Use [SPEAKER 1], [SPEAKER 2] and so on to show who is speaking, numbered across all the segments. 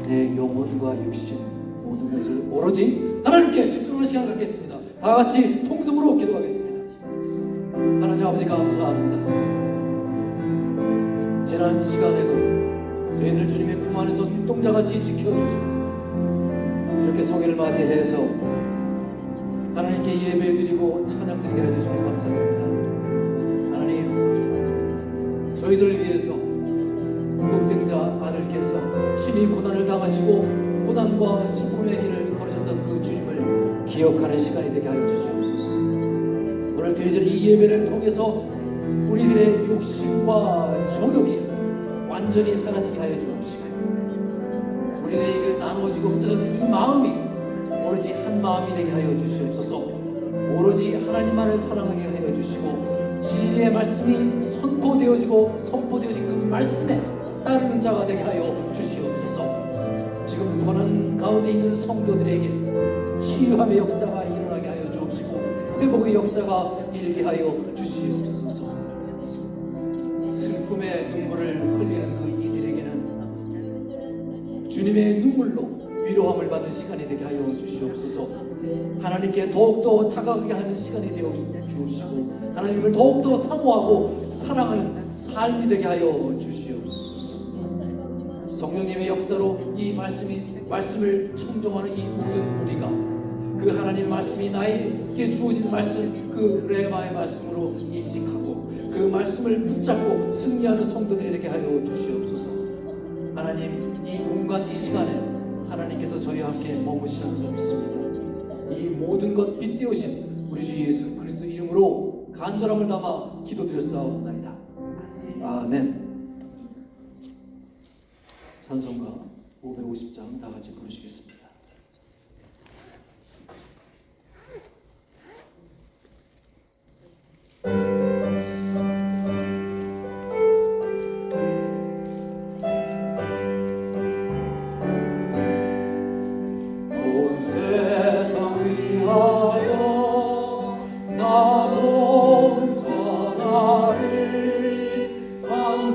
[SPEAKER 1] 내 영혼과 육신 모든 것을 오로지 하나님께 집중하는 시간 갖겠습니다. 다 같이 통성으로 기도하겠습니다. 하나님 아버지 감사합니다. 지난 시간에도 저희들 주님의 품 안에서 눈동자같이 지켜주시고 이렇게 성회를 맞이해서 하나님께 예배드리고 찬양드리게 해주시니 감사드립니다. 하나님, 저희들을 위해서 독생자 아들께서 친히 고난을 당하시고 고난과 슬픔의 길을 걸으셨던 그 주님을 기억하는 시간이 되게 하여 주시옵소서. 오늘 드리는 이 예배를 통해서 우리들의 욕심과 정욕이 완전히 사라지게 하여 주옵시고, 우리들에게 나눠지고 흩어진 이 마음이 오로지 한 마음이 되게 하여 주시옵소서. 오로지 하나님만을 사랑하게 하여 주시고, 진리의 말씀이 선포되어진 그 말씀에 따르는 자가 되게 하여 주시옵소서. 지금 고난 가운데 있는 성도들에게 치유함의 역사가 일어나게 하여 주옵시고, 회복의 역사가 일게 하여 주시옵소서. 슬픔의 눈물을 흘리는 그 이들에게는 주님의 눈물로 위로함을 받는 시간이 되게 하여 주시옵소서. 하나님께 더욱더 다가가게 하는 시간이 되어 주옵시고, 하나님을 더욱더 사모하고 사랑하는 삶이 되게 하여 주시옵소서. 성령님의 역사로 이 말씀을 청정하는 이 모든 우리가 그 하나님 말씀이 나에게 주어진 말씀, 그 레마의 말씀으로 인식하고 그 말씀을 붙잡고 승리하는 성도들이 되게 하여 주시옵소서. 하나님, 이 공간 이 시간에 하나님께서 저희와 함께 머무시는 줄 믿습니다. 이 모든 것 빗대우신 우리 주 예수 그리스도 이름으로 간절함을 담아 기도드렸사옵나이다. 아멘. 찬송가 550장 다 같이 부르시겠습니다.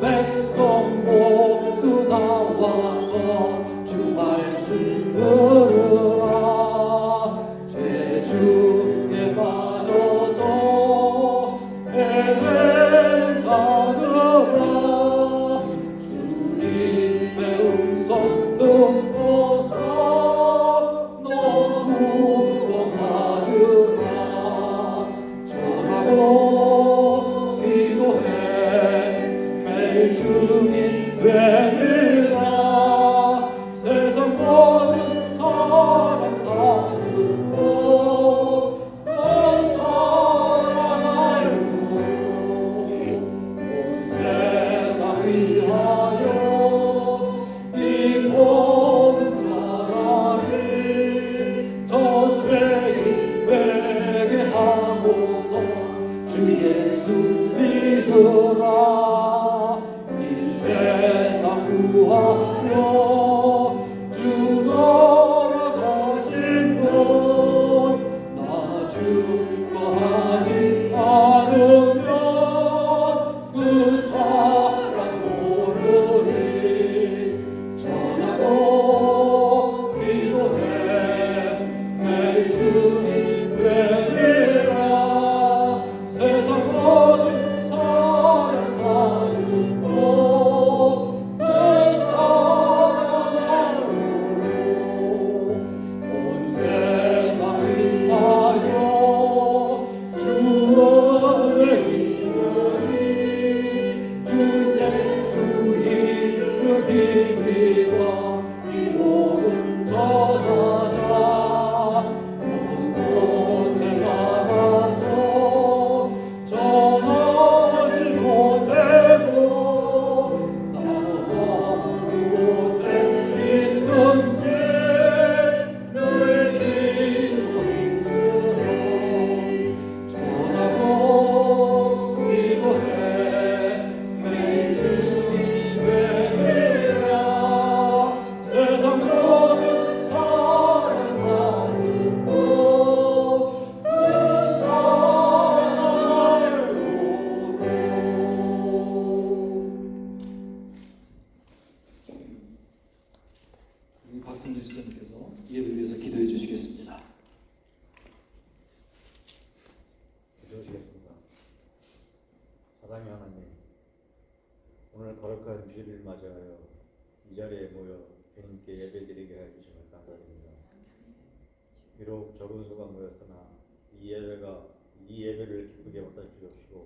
[SPEAKER 2] 백성 모두 나와서 주 말씀
[SPEAKER 1] 우리 박성주 시장님께서 예배를 위해서 기도해 주시겠습니다.
[SPEAKER 2] 기도하시겠습니다. 사랑의 하나님, 오늘 거룩한 주일을 맞이하여 이 자리에 모여 주님께 예배드리게 해주심을 감사드립니다. 비록 적은 수가 모였으나 이 예배를 기쁘게 받아 주옵시고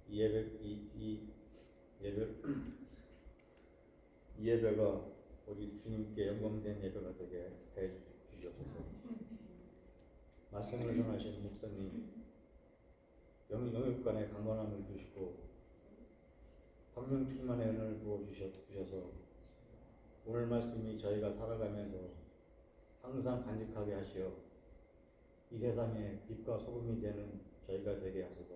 [SPEAKER 2] 이 예배가 우리 주님께 영광된 예배가 되게 해 주시옵소서. 말씀을 전하신 목사님 영육간에 강건함을 주시고 성령 충만의 은혜를 부어 주셔서 오늘 말씀이 저희가 살아가면서 항상 간직하게 하시어 이 세상의 빛과 소금이 되는 저희가 되게 하소서.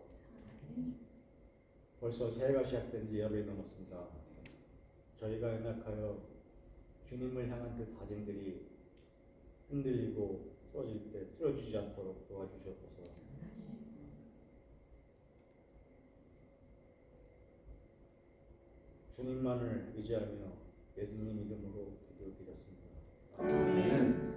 [SPEAKER 2] 벌써 새해가 시작된 지 열흘이 넘었습니다. 저희가 연약하여 주님을 향한 그 다짐들이 흔들리고 쓰러질 때 쓰러지지 않도록 도와주시옵소서. 주님만을 의지하며 예수님 이름으로 기도드렸습니다.
[SPEAKER 1] 아멘.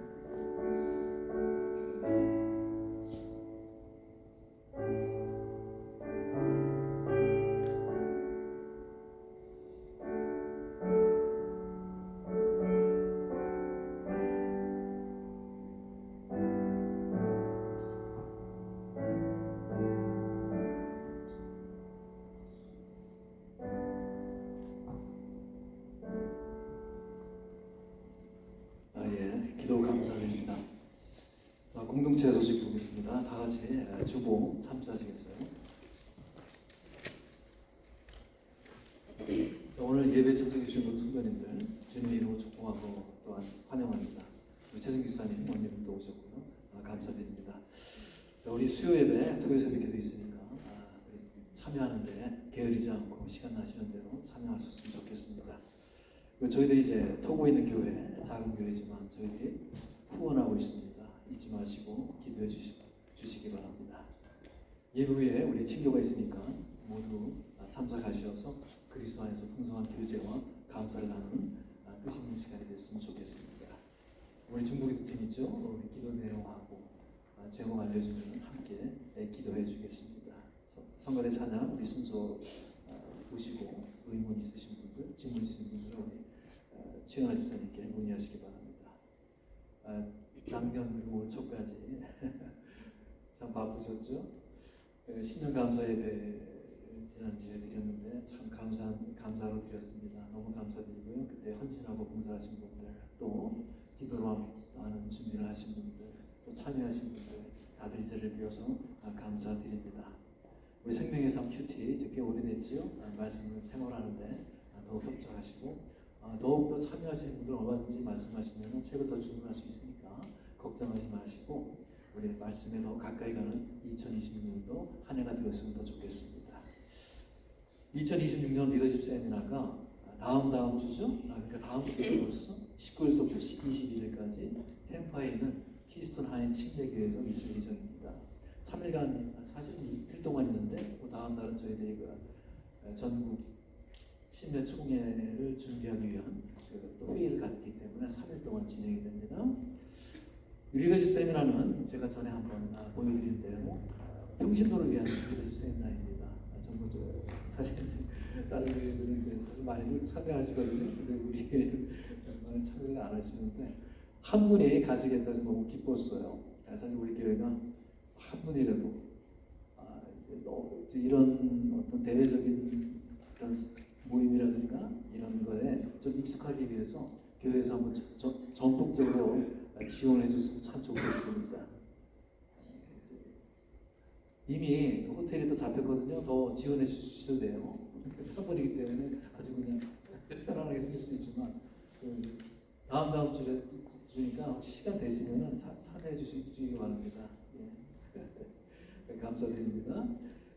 [SPEAKER 1] 기도 감사드립니다. 자, 공동체 소식 보겠습니다. 다 같이 주보 참조하시겠어요? 자, 오늘 예배 참석해 주신 모든 성도님들 주님의 이름으로 축복하고 또한 환영합니다. 우리 최승 기사님 원님도 오셨고요. 감사드립니다. 자, 우리 수요 예배 토요일 새벽에도 있으니까 우리 참여하는데 게으르지 않고 시간 나시는 대로 참여하셨으면 좋겠습니다. 저희들이 이제 토고에 있는 교회, 작은 교회지만 저희들이 후원하고 있습니다. 잊지 마시고 기도해 주시기 바랍니다. 예배 후에 우리 친교가 있으니까 모두 참석하셔서 그리스도 안에서 풍성한 교제와 감사를 하는 뜻 있는 시간이 됐으면 좋겠습니다. 우리 중보기도팀 있죠? 우리 기도 내용하고 제목 알려주면 함께 기도해 주겠습니다. 성가대 찬양 우리 순서 보시고 의문 있으신 분들, 질문 있으신 분들은 우리 최은하 집사님께 문의하시기 바랍니다. 작년 그리고 올 초까지 참 바쁘셨죠? 신년 감사 예배 지난주에 드렸는데 참 감사로 드렸습니다. 너무 감사드리고요. 그때 헌신하고 봉사하신 분들, 또 기도로 하는 준비를 하신 분들, 또 참여하신 분들 다들 이 자리를 비워서 감사드립니다. 우리 생명의 삶 큐티 이제 꽤 오래됐지요. 말씀을 생활하는데 더욱 협조하시고 더욱더 참여하시는 분들 얼마든지 말씀하시면 책을 더 주문할 수 있으니까 걱정하지 마시고 우리 말씀에 더 가까이 가는 2026년도 한 해가 되었으면 더 좋겠습니다. 2026년 리더십 세미나가 다음 주죠? 그러니까 다음 주죠 벌써 19일부터 21일까지 템파에 있는 키스톤 한인 침례교회에서 있을 예정입니다. 3일간 사실 이틀 동안 있는데 그 다음 날은 저희들이 그 전국 침례 총회를 준비하기 위한 또 회의를 갖기 때문에 3일 동안 진행이 됩니다. 리더십 세미나는 제가 전에 한번 보여드린 대로 평신도를 위한 리더십 세미나입니다. 전부 사실 다른 교회들은 이제 사실 많이들 참여하시거든요. 근데 우리 많은 참여를 안 하시는데 한 분이 가시겠다 해서 너무 기뻤어요. 사실 우리 교회가 한 분이라도 이제 이런 어떤 대외적인 그런 모임이라든가 이런 거에 좀 익숙하기 위해서 교회에서 한번 전폭적으로 지원해 줬으면 참 좋겠습니다. 이미 호텔이 또 잡혔거든요. 더 지원해 주셔도 돼요. 한 번이기 때문에 아주 그냥 편안하게 쓸 수 있지만 다음 주에 주니까 혹시 시간 되시면 참여해 주시기 바랍니다. 예. 감사드립니다.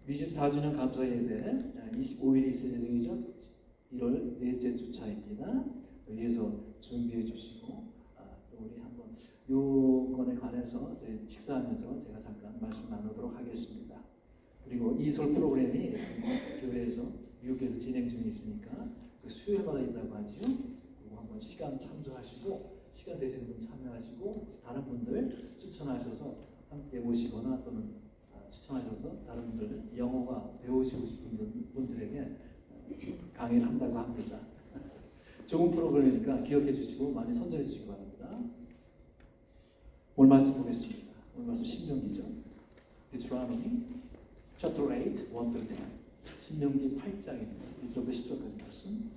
[SPEAKER 1] 24주년 감사 예배 25일이 있을 예정이죠. 1월 넷째 주차입니다. 여기에서 준비해 주시고 또 우리 한번 요 건에 관해서 저희 식사하면서 제가 잠깐 말씀 나누도록 하겠습니다. 그리고 이솔 프로그램이 교회에서 미국에서 진행 중에 있으니까 그 수요일마다 있다고 하지요. 그거 한번 시간 참조하시고 시간 되시는 분 참여하시고 다른 분들 추천하셔서 함께 오시거나 또는 추천하셔서 다른 분들 영어가 배우시고 싶은 분들에게 강의를 한다고 합니다. 좋은 프로그램이니까 기억해 주시고 많이 선전해 주시기 바랍니다. 오늘 말씀 보겠습니다. 오늘 말씀 신명기죠. Deuteronomy chapter 8, 1 through 10. 신명기 8장입니다. 1절부터 10절까지 말씀.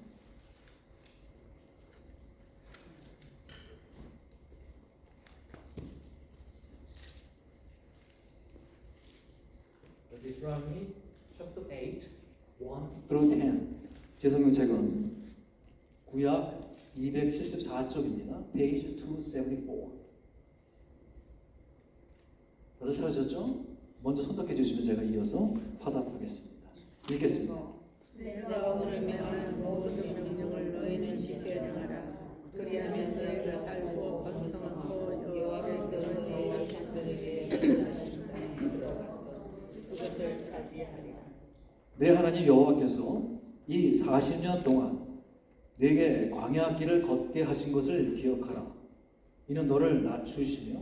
[SPEAKER 1] Deuteronomy chapter 8, 1 through 10. 제 성경책은 구약 274쪽입니다. page 274. 다들 찾으셨죠? 먼저 선택해 주시면 제가 이어서 화답하겠습니다. 읽겠습니다.
[SPEAKER 3] 내가 오늘 명하는 모든 명령을 너희는 지켜야 하라. 그리하면 너희가 살고 번성하고 여호와께서 너희 백성에게 명하신 땅에 들어가서 그것을 차지하리라.
[SPEAKER 1] 내 하나님 여호와께서 이 40년 동안 내게 광야 길을 걷게 하신 것을 기억하라. 이는 너를 낮추시며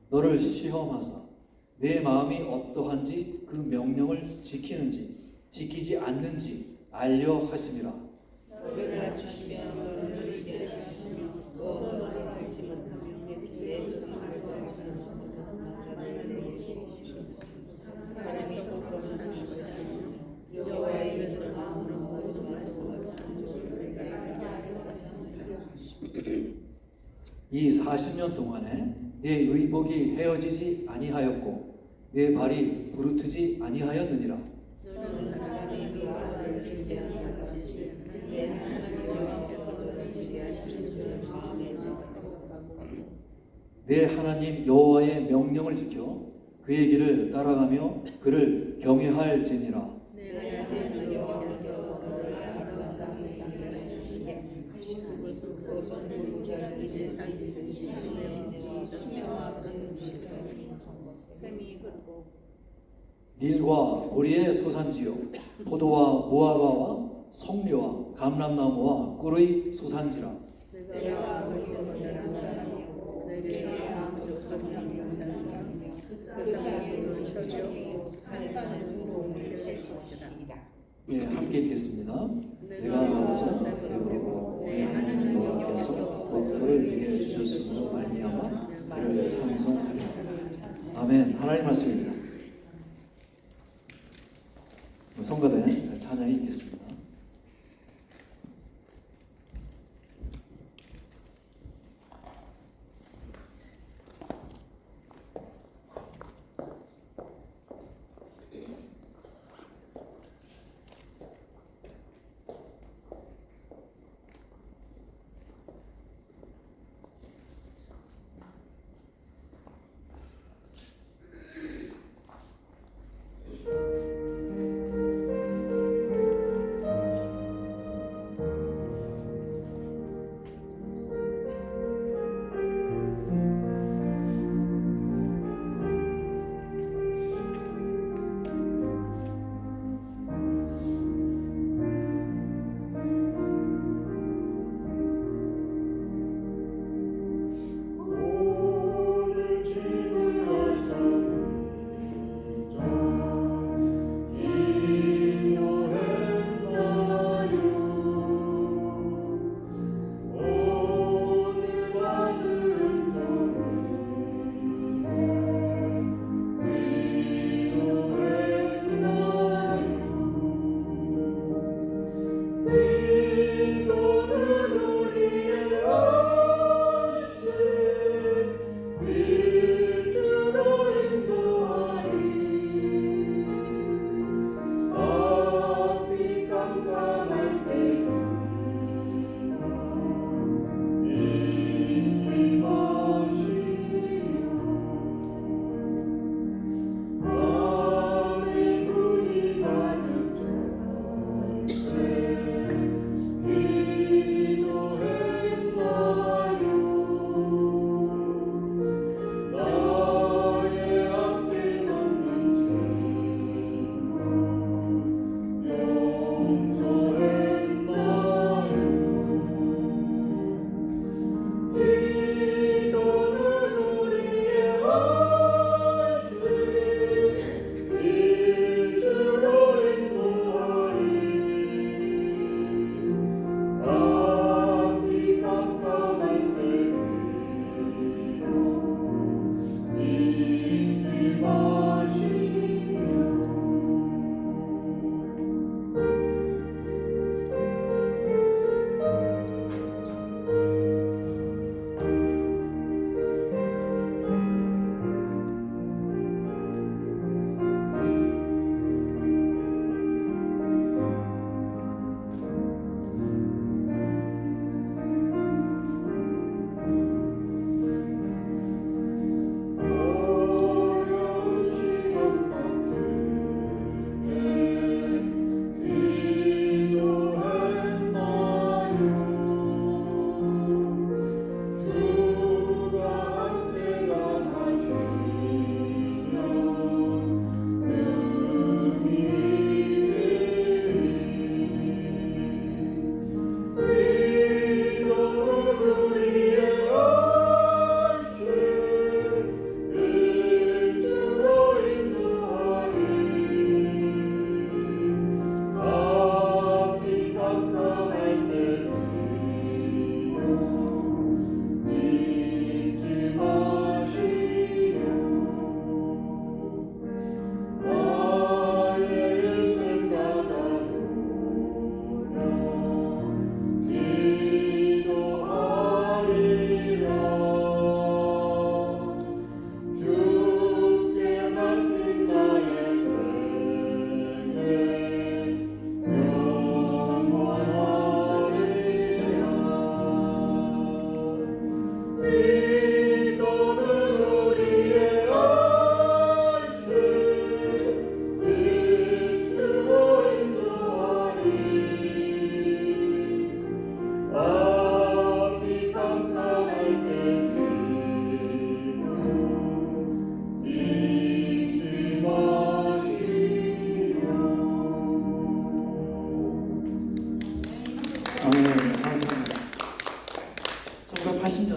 [SPEAKER 1] 너를 시험하사 내 마음이 어떠한지 그 명령을 지키는지 지키지 않는지 알려 하심이라.
[SPEAKER 3] 너희를 낮추시며 너를 쉬게 하시며 또 너를 살지 못하며 내 뒤에 조상을 저주하는 모든 나라를 내게 주시고 사람이 똑똑한 것이며 여호와의 입에서 나오는 모든 말씀과 상조를 내가 알게 하시니라.
[SPEAKER 1] 이 40년 동안에 내 의복이 헤어지지 아니하였고 내 발이 부르트지 아니하였느니라.
[SPEAKER 3] 너는 사람이 여호와를 지지하는 것이 내 하나님 여호와께서 너를 지지하시는 줄 마음에서
[SPEAKER 1] 내 하나님 여호와의 명령을 지켜 그의 길을 따라가며 그를 경외할지니라.
[SPEAKER 3] 내 하나님 여호와께서 너를 아름다운 땅에 인도하시기에 그것은 무지한 이제 살리는 시험의 전체와 큰 셈이 그르고
[SPEAKER 1] 닐과 보리의 소산지요 포도와 무화과와 석류와 감람나무와 꿀의 소산지라.
[SPEAKER 3] 내가 거기서 자란 사람이고 내게 부족한 양이 없다니까 그 땅에 너를 쳐주고 산에 사는 동물을 될 것이다.
[SPEAKER 1] 예, 함께 읽겠습니다. 내가 거기서 배부르고 내 하나님 여호와께서 복도를 내게 주셨으므로 말미암아 그를 찬송하리라. 아멘. 하나님 말씀입니다. 성가대 찬양이 있겠습니다.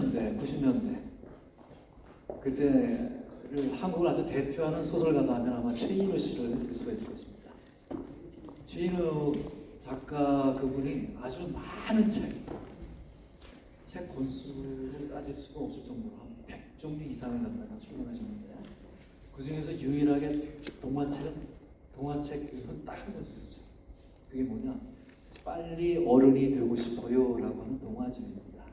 [SPEAKER 1] 80년대, 90년대 그때를 한국을 아주 대표하는 소설가다 하면 아마 최인호 씨를 들 수가 있을 것입니다. 최인호 작가 그분이 아주 많은 책 권수를 따질 수가 없을 정도로 한 100종류 이상을 갖다가 출간하셨는데 그 중에서 유일하게 동화책은 딱 한 권씩 있어요. 그게 뭐냐? 빨리 어른이 되고 싶어요라고 하는 동화집입니다.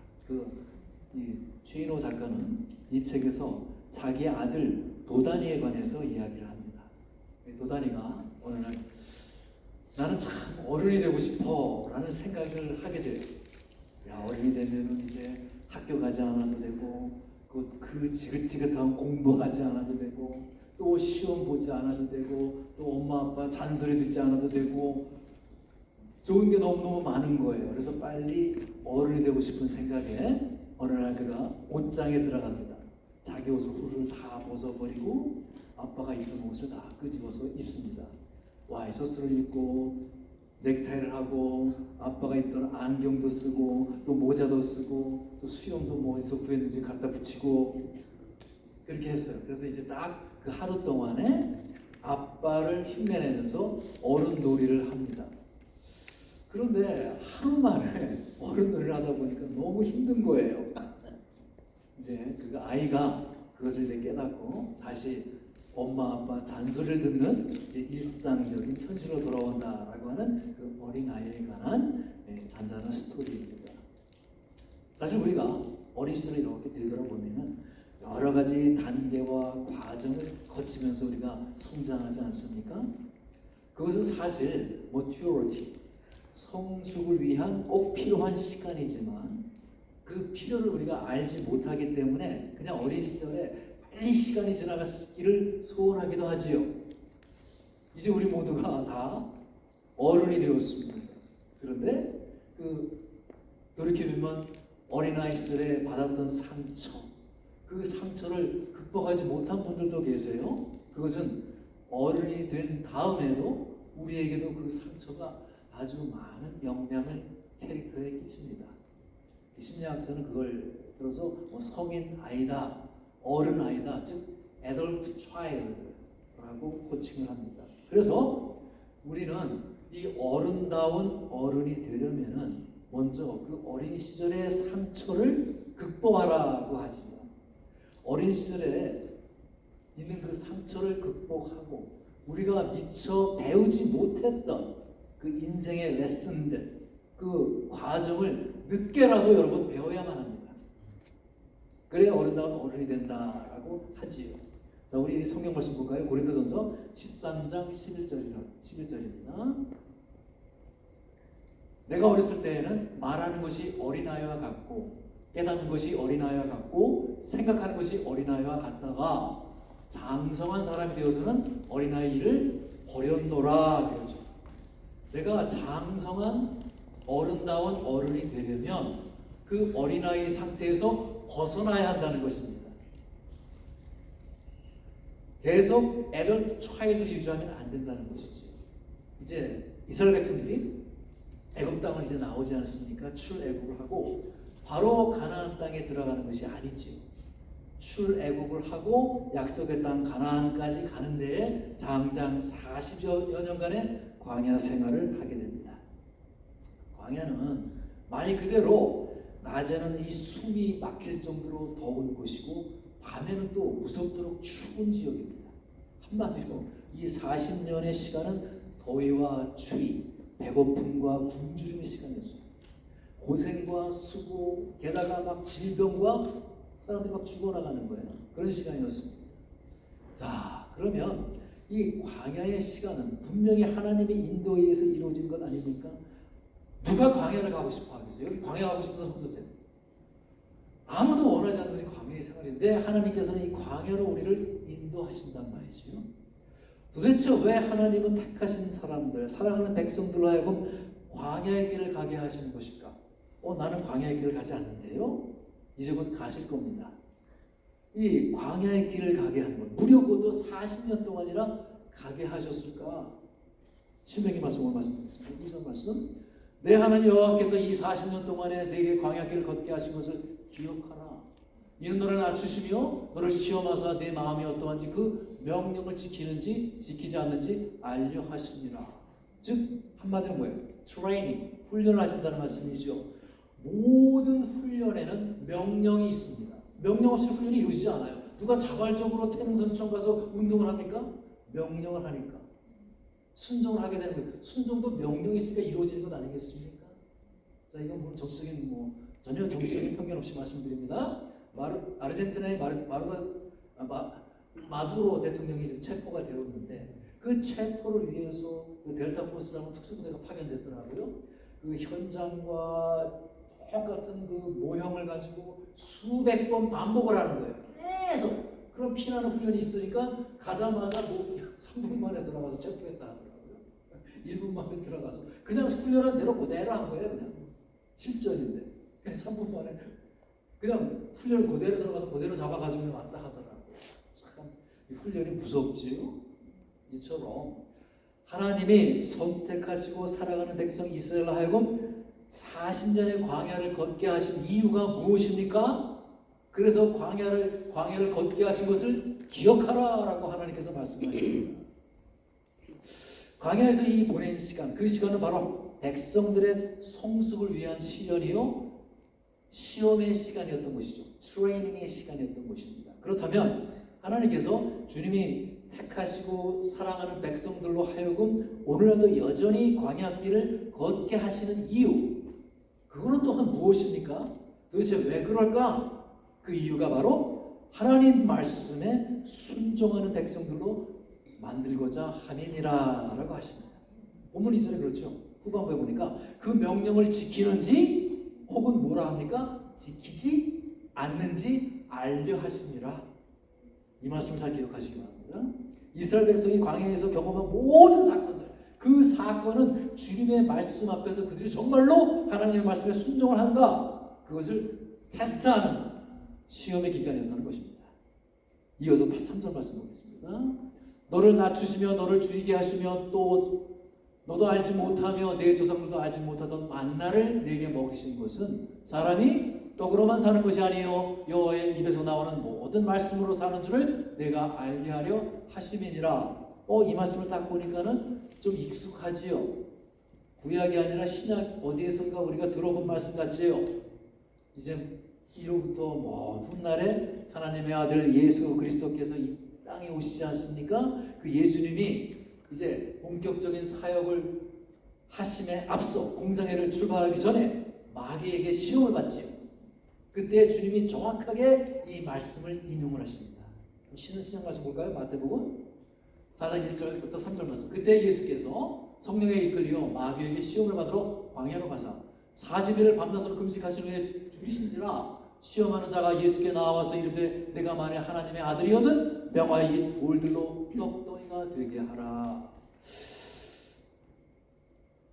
[SPEAKER 1] 이 최인호 작가는 이 책에서 자기 아들 도단이에 관해서 이야기를 합니다. 도단이가 어느 날 나는 참 어른이 되고 싶어라는 생각을 하게 돼요. 야, 어른이 되면은 이제 학교 가지 않아도 되고 그 지긋지긋한 공부하지 않아도 되고 또 시험 보지 않아도 되고 또 엄마 아빠 잔소리 듣지 않아도 되고 좋은 게 너무너무 많은 거예요. 그래서 빨리 어른이 되고 싶은 생각에 어느 날 그가 옷장에 들어갑니다. 자기 옷을 후루룩 다 벗어버리고 아빠가 입던 옷을 다 끄집어서 입습니다. 와이셔츠를 입고 넥타이를 하고 아빠가 입던 안경도 쓰고 또 모자도 쓰고 또 수염도 뭐 어디서 구했는지 갖다 붙이고 그렇게 했어요. 그래서 이제 딱 그 하루 동안에 아빠를 흉내내면서 어른 놀이를 합니다. 그런데 하루 만에 어른 놀이를 하다 보니까 너무 힘든 거예요. 이제 그 아이가 그것을 이제 깨닫고 다시 엄마 아빠 잔소리를 듣는 이제 일상적인 현실로 돌아온다라고 하는 그 어린 아이에 관한 잔잔한 스토리입니다. 사실 우리가 어린 시절을 이렇게 되돌아보면은 여러 가지 단계와 과정을 거치면서 우리가 성장하지 않습니까? 그것은 사실 maturity, 성숙을 위한 꼭 필요한 시간이지만 그 필요를 우리가 알지 못하기 때문에 그냥 어린 시절에 빨리 시간이 지나갔기를 소원하기도 하지요. 이제 우리 모두가 다 어른이 되었습니다. 그런데 돌이켜보면 어린아이 시절에 받았던 상처, 그 상처를 극복하지 못한 분들도 계세요. 그것은 어른이 된 다음에도 우리에게도 그 상처가 아주 많은 영향을 캐릭터에 끼칩니다. 심리학자는 그걸 들어서 성인 아이다, 어른 아이다, 즉 adult child라고 호칭을 합니다. 그래서 우리는 이 어른다운 어른이 되려면은 먼저 그 어린 시절의 상처를 극복하라고 하지요. 어린 시절에 있는 그 상처를 극복하고 우리가 미처 배우지 못했던 그 인생의 레슨들, 그 과정을 늦게라도 여러분 배워야만 합니다. 그래야 어른다운 어른이 된다라고 하지요. 자, 우리 성경 말씀 볼까요? 고린도전서 13장 11절입니다. 내가 어렸을 때에는 말하는 것이 어린아이와 같고 깨닫는 것이 어린아이와 같고 생각하는 것이 어린아이와 같다가 장성한 사람이 되어서는 어린아이 일을 버렸노라 그러죠. 내가 장성한 어른다운 어른이 되려면 그 어린아이 상태에서 벗어나야 한다는 것입니다. 계속 adult child를 유지하면 안 된다는 것이지. 이제 이스라엘 백성들이 애굽 땅을 이제 나오지 않습니까? 출애굽을 하고 바로 가나안 땅에 들어가는 것이 아니지요. 출애굽을 하고 약속의 땅 가나안까지 가는 데에 장장 40여 년간의 광야 생활을 하게 됩니다. 광야는 말 그대로 낮에는 이 숨이 막힐 정도로 더운 곳이고 밤에는 또 무섭도록 추운 지역입니다. 한마디로 이 40년의 시간은 더위와 추위, 배고픔과 굶주림의 시간이었습니다. 고생과 수고, 게다가 막 질병과 사람들이 막 죽어나가는 거예요. 그런 시간이었습니다. 자, 그러면 이 광야의 시간은 분명히 하나님의 인도에 의해서 이루어진 것 아닙니까? 누가 광야를 가고 싶어 하겠어요? 여기 광야 가고 싶어서 손 드세요. 아무도 원하지 않는 것이 광야의 생활인데 하나님께서는 이 광야로 우리를 인도하신단 말이지요. 도대체 왜 하나님은 택하신 사람들, 사랑하는 백성들로 하여금 광야의 길을 가게 하시는 것일까? 나는 광야의 길을 가지 않는데요. 이제 곧 가실 겁니다. 이 광야의 길을 가게 하는 것, 무려 그것도 40년 동안이나 가게 하셨을까? 신명기 말씀 오늘 말씀드리겠습니다. 2절 말씀. 내 하나님 여호와께서 이 40년 동안에 내게 광야 길을 걷게 하신 것을 기억하라. 이는 너를 낮추시며 너를 시험하사 내 마음이 어떠한지 그 명령을 지키는지 지키지 않는지 알려 하시니라. 즉 한마디로 뭐예요? 트레이닝, 훈련을 하신다는 말씀이죠. 모든 훈련에는 명령이 있습니다. 명령 없이 훈련이 이루어지지 않아요. 누가 자발적으로 태능선수촌 가서 운동을 합니까? 명령을 하니까 순종을 하게 되는 거예요. 순종도 명령이 있으니까 이루어지는 것 아니겠습니까? 자, 이건 뭐 정치적인 전혀 정치적인 편견 없이 말씀드립니다. 아르헨티나의 마두로 대통령이 지금 체포가 되었는데 그 체포를 위해서 그 델타 포스라는 특수부대가 파견됐더라고요. 그 현장과 똑같은 그 모형을 가지고 수백 번 반복을 하는 거예요. 계속 그런 피나는 훈련이 있으니까 가자마자 3분 만에 들어가서 체포했다 하더라고요. 1분 만에 들어가서 그냥 훈련한 대로 그대로 한 거예요. 그냥 실전인데 그냥 3분 만에 그냥 훈련 그대로 들어가서 그대로 잡아가지고 왔다 하더라고요. 참 이 훈련이 무섭지요. 이처럼 하나님이 선택하시고 살아가는 백성 이스라엘로 하여금 40년의 광야를 걷게 하신 이유가 무엇입니까? 그래서 광야를 걷게 하신 것을 기억하라라고 하나님께서 말씀하십니다. 광야에서 이 보낸 시간, 그 시간은 바로 백성들의 성숙을 위한 시련이요 시험의 시간이었던 것이죠. 트레이닝의 시간이었던 것입니다. 그렇다면 하나님께서 주님이 택하시고 사랑하는 백성들로 하여금 오늘날도 여전히 광야길을 걷게 하시는 이유, 그거는 또한 무엇입니까? 도대체 왜 그럴까? 그 이유가 바로 하나님 말씀에 순종하는 백성들로 만들고자 함이니라 라고 하십니다. 본문 2절에 그렇죠. 후반부에 보니까 그 명령을 지키는지 혹은 뭐라 합니까? 지키지 않는지 알려 하시니라. 이 말씀을 잘 기억하시기 바랍니다. 이스라엘 백성이 광야에서 경험한 모든 사건들, 그 사건은 주님의 말씀 앞에서 그들이 정말로 하나님의 말씀에 순종을 하는가, 그것을 테스트하는 시험의 기간이었다는 것입니다. 이어서 3절 말씀 보겠습니다. 너를 낮추시며 너를 줄이게 하시며 또 너도 알지 못하며 내 조상들도 알지 못하던 만나를 내게 먹이신 것은 사람이 떡으로만 사는 것이 아니요 여호와의 입에서 나오는 모든 말씀으로 사는 줄을 내가 알게 하려 하심이니라. 이 말씀을 딱 보니까는 좀 익숙하지요. 구약이 아니라 신약 어디에선가 우리가 들어본 말씀 같지요. 이제 이로부터 먼 훗날에 하나님의 아들 예수 그리스도께서 이 땅에 오시지 않습니까? 그 예수님이 이제 본격적인 사역을 하심에 앞서 공생애를 출발하기 전에 마귀에게 시험을 받지요. 그때 주님이 정확하게 이 말씀을 인용을 하십니다. 신약 말씀 볼까요? 마태복음 4장 1절부터 3절 말씀. 그때 예수께서 성령에 이끌려 마귀에게 시험을 받으러 광야로 가사 40일을 밤낮으로 금식하신 후에 죽이신지라. 시험하는 자가 예수께 나와서 이르되 내가 만일 하나님의 아들이거든 명하여 이 돌들로 떡덩이가 되게 하라.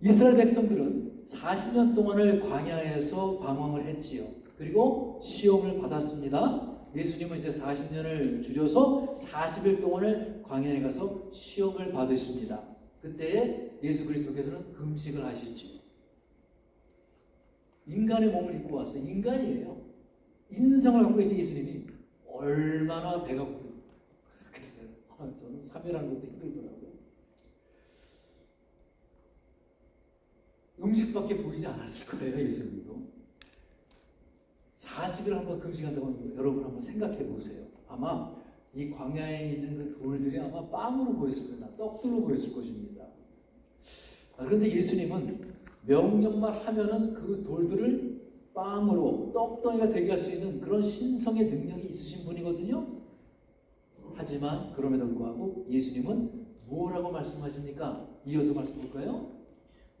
[SPEAKER 1] 이스라엘 백성들은 40년 동안을 광야에서 방황을 했지요. 그리고 시험을 받았습니다. 예수님은 이제 40년을 줄여서 40일 동안을 광야에 가서 시험을 받으십니다. 그때 예수 그리스도께서는 금식을 하시죠. 인간의 몸을 입고 왔어요. 인간이에요. 인성을 갖고 계신 예수님이 얼마나 배가 고팠겠어요. 저는 3일하는 것도 힘들더라고요. 음식밖에 보이지 않았을 거예요. 예수님도 40일 한번 금식한다고 여러분 한번 생각해 보세요. 아마 이 광야에 있는 그 돌들이 아마 빵으로 보였을 겁니다. 떡들로 보였을 것입니다. 그런데 예수님은 명령만 하면은 그 돌들을 빵으로 떡덩이가 되게 할 수 있는 그런 신성의 능력이 있으신 분이거든요. 하지만 그럼에도 불구하고 예수님은 뭐라고 말씀하십니까? 이어서 말씀 볼까요?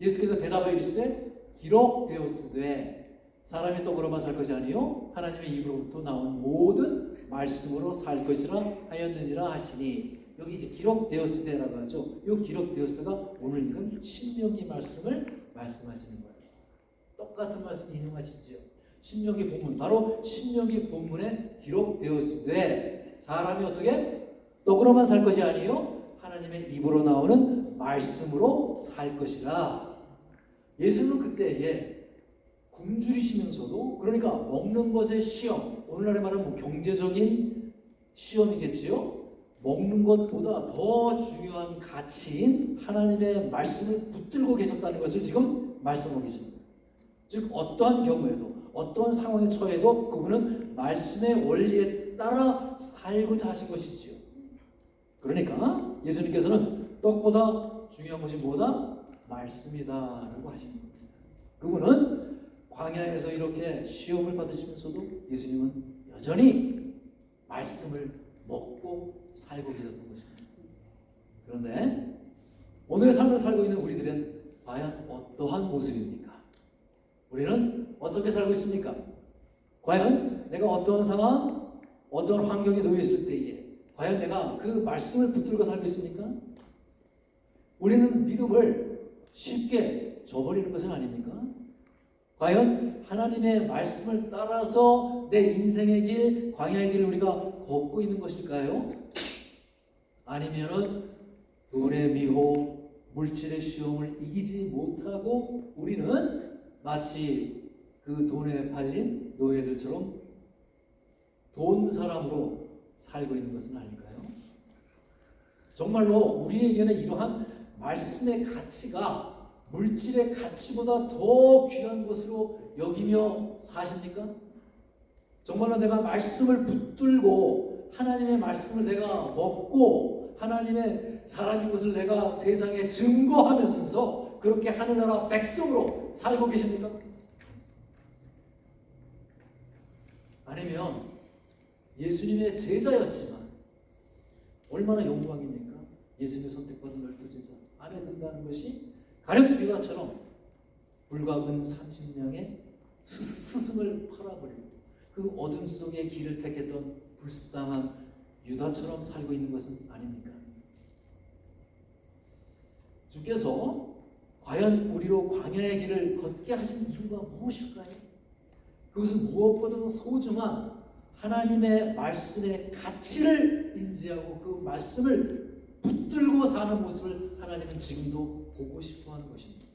[SPEAKER 1] 예수께서 대답하여 이르시되 기록되었으되 사람이 떡으로만 살 것이 아니요 하나님의 입으로부터 나온 모든 말씀으로 살 것이라 하였느니라 하시니, 여기 이제 기록되었으되라고 하죠. 이 기록되었으되가 오늘 읽은 신명기 말씀을 말씀하시는 거예요. 똑같은 말씀 인용하시죠. 신명기 본문, 바로 신명기 본문에 기록되었으되 사람이 어떻게 떡으로만 살 것이 아니요 하나님의 입으로 나오는 말씀으로 살 것이라. 예수님은 그때에 굶주리시면서도, 그러니까 먹는 것의 시험, 오늘날에 말하면 뭐 경제적인 시험이겠지요. 먹는 것보다 더 중요한 가치인 하나님의 말씀을 붙들고 계셨다는 것을 지금 말씀하고 계십니다. 즉 어떠한 경우에도 어떠한 상황에 처해도 그분은 말씀의 원리에 따라 살고자 하신 것이지요. 그러니까 예수님께서는 떡보다 중요한 것이 뭐다? 말씀이다라고 하십니다. 그분은 광야에서 이렇게 시험을 받으시면서도 예수님은 여전히 말씀을 먹고 살고 계셨던 것입니다. 그런데 오늘의 삶을 살고 있는 우리들은 과연 어떠한 모습입니까? 우리는 어떻게 살고 있습니까? 과연 내가 어떠한 상황, 어떤 환경에 놓여 있을 때에 과연 내가 그 말씀을 붙들고 살고 있습니까? 우리는 믿음을 쉽게 저버리는 것은 아닙니까? 과연 하나님의 말씀을 따라서 내 인생의 길, 광야의 길을 우리가 걷고 있는 것일까요? 아니면은 돈의 미혹, 물질의 시험을 이기지 못하고 우리는 마치 그 돈에 팔린 노예들처럼 돈 사람으로 살고 있는 것은 아닐까요? 정말로 우리에게는 이러한 말씀의 가치가 물질의 가치보다 더 귀한 것으로 여기며 사십니까? 정말로 내가 말씀을 붙들고 하나님의 말씀을 내가 먹고 하나님의 사람인 것을 내가 세상에 증거하면서 그렇게 하늘나라 백성으로 살고 계십니까? 아니면 예수님의 제자였지만 얼마나 영광입니까? 예수님의 선택받은 열두 제자 안에 든다는 것이 가룟 유다처럼 불과 은 30냥의 스승을 팔아버리고 그 어둠 속의 길을 택했던 불쌍한 유다처럼 살고 있는 것은 아닙니까? 주께서 과연 우리로 광야의 길을 걷게 하신 이유가 무엇일까요? 그것은 무엇보다도 소중한 하나님의 말씀의 가치를 인지하고 그 말씀을 붙들고 사는 모습을 하나님은 지금도 보고 싶어하는 것입니다.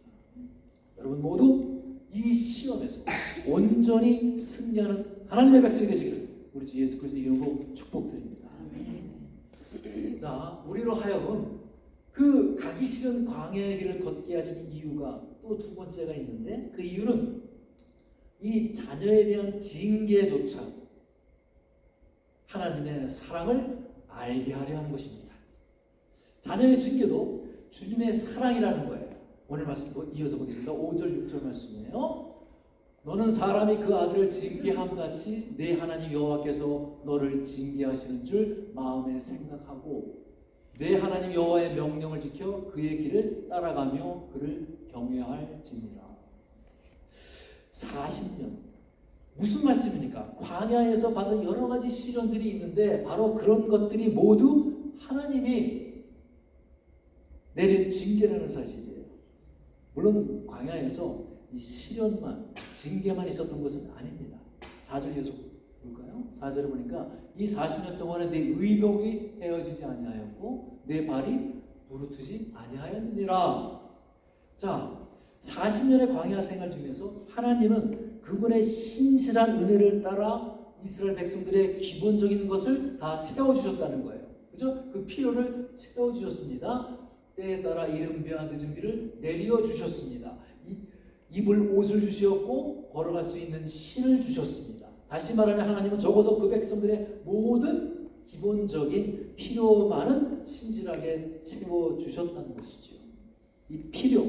[SPEAKER 1] 여러분 모두 이 시험에서 온전히 승리하는 하나님의 백성이 되시기를 우리 주 예수 그리스도 이름으로 축복드립니다. 자, 우리로 하여금 그 가기 싫은 광야의 길을 걷게 하시는 이유가 또 두 번째가 있는데 그 이유는 이 자녀에 대한 징계조차 하나님의 사랑을 알게 하려 하는 것입니다. 자녀의 징계도 주님의 사랑이라는 거예요. 오늘 말씀도 이어서 보겠습니다. 5절 6절 말씀이에요. 너는 사람이 그 아들을 징계함 같이 내 하나님 여호와께서 너를 징계하시는 줄 마음에 생각하고 내 하나님 여호와의 명령을 지켜 그의 길을 따라가며 그를 경외할지니라. 40년 무슨 말씀입니까? 광야에서 받은 여러 가지 시련들이 있는데 바로 그런 것들이 모두 하나님이 내린 징계라는 사실이에요. 물론 광야에서 이 시련만 징계만 있었던 것은 아닙니다. 4절 이어서 볼까요? 4절을 보니까 이 40년 동안에 내 의복이 헤어지지 아니하였고 내 발이 부르트지 아니하였느니라. 자, 40년의 광야 생활 중에서 하나님은 그분의 신실한 은혜를 따라 이스라엘 백성들의 기본적인 것을 다 채워주셨다는 거예요. 그죠? 그 필요를 채워주셨습니다. 때에 따라 이른비와 늦은비를 내려주셨습니다. 입을 옷을 주셨고 걸어갈 수 있는 신을 주셨습니다. 다시 말하면 하나님은 적어도 그 백성들의 모든 기본적인 필요만은 신실하게 채워주셨다는 것이죠. 이 필요,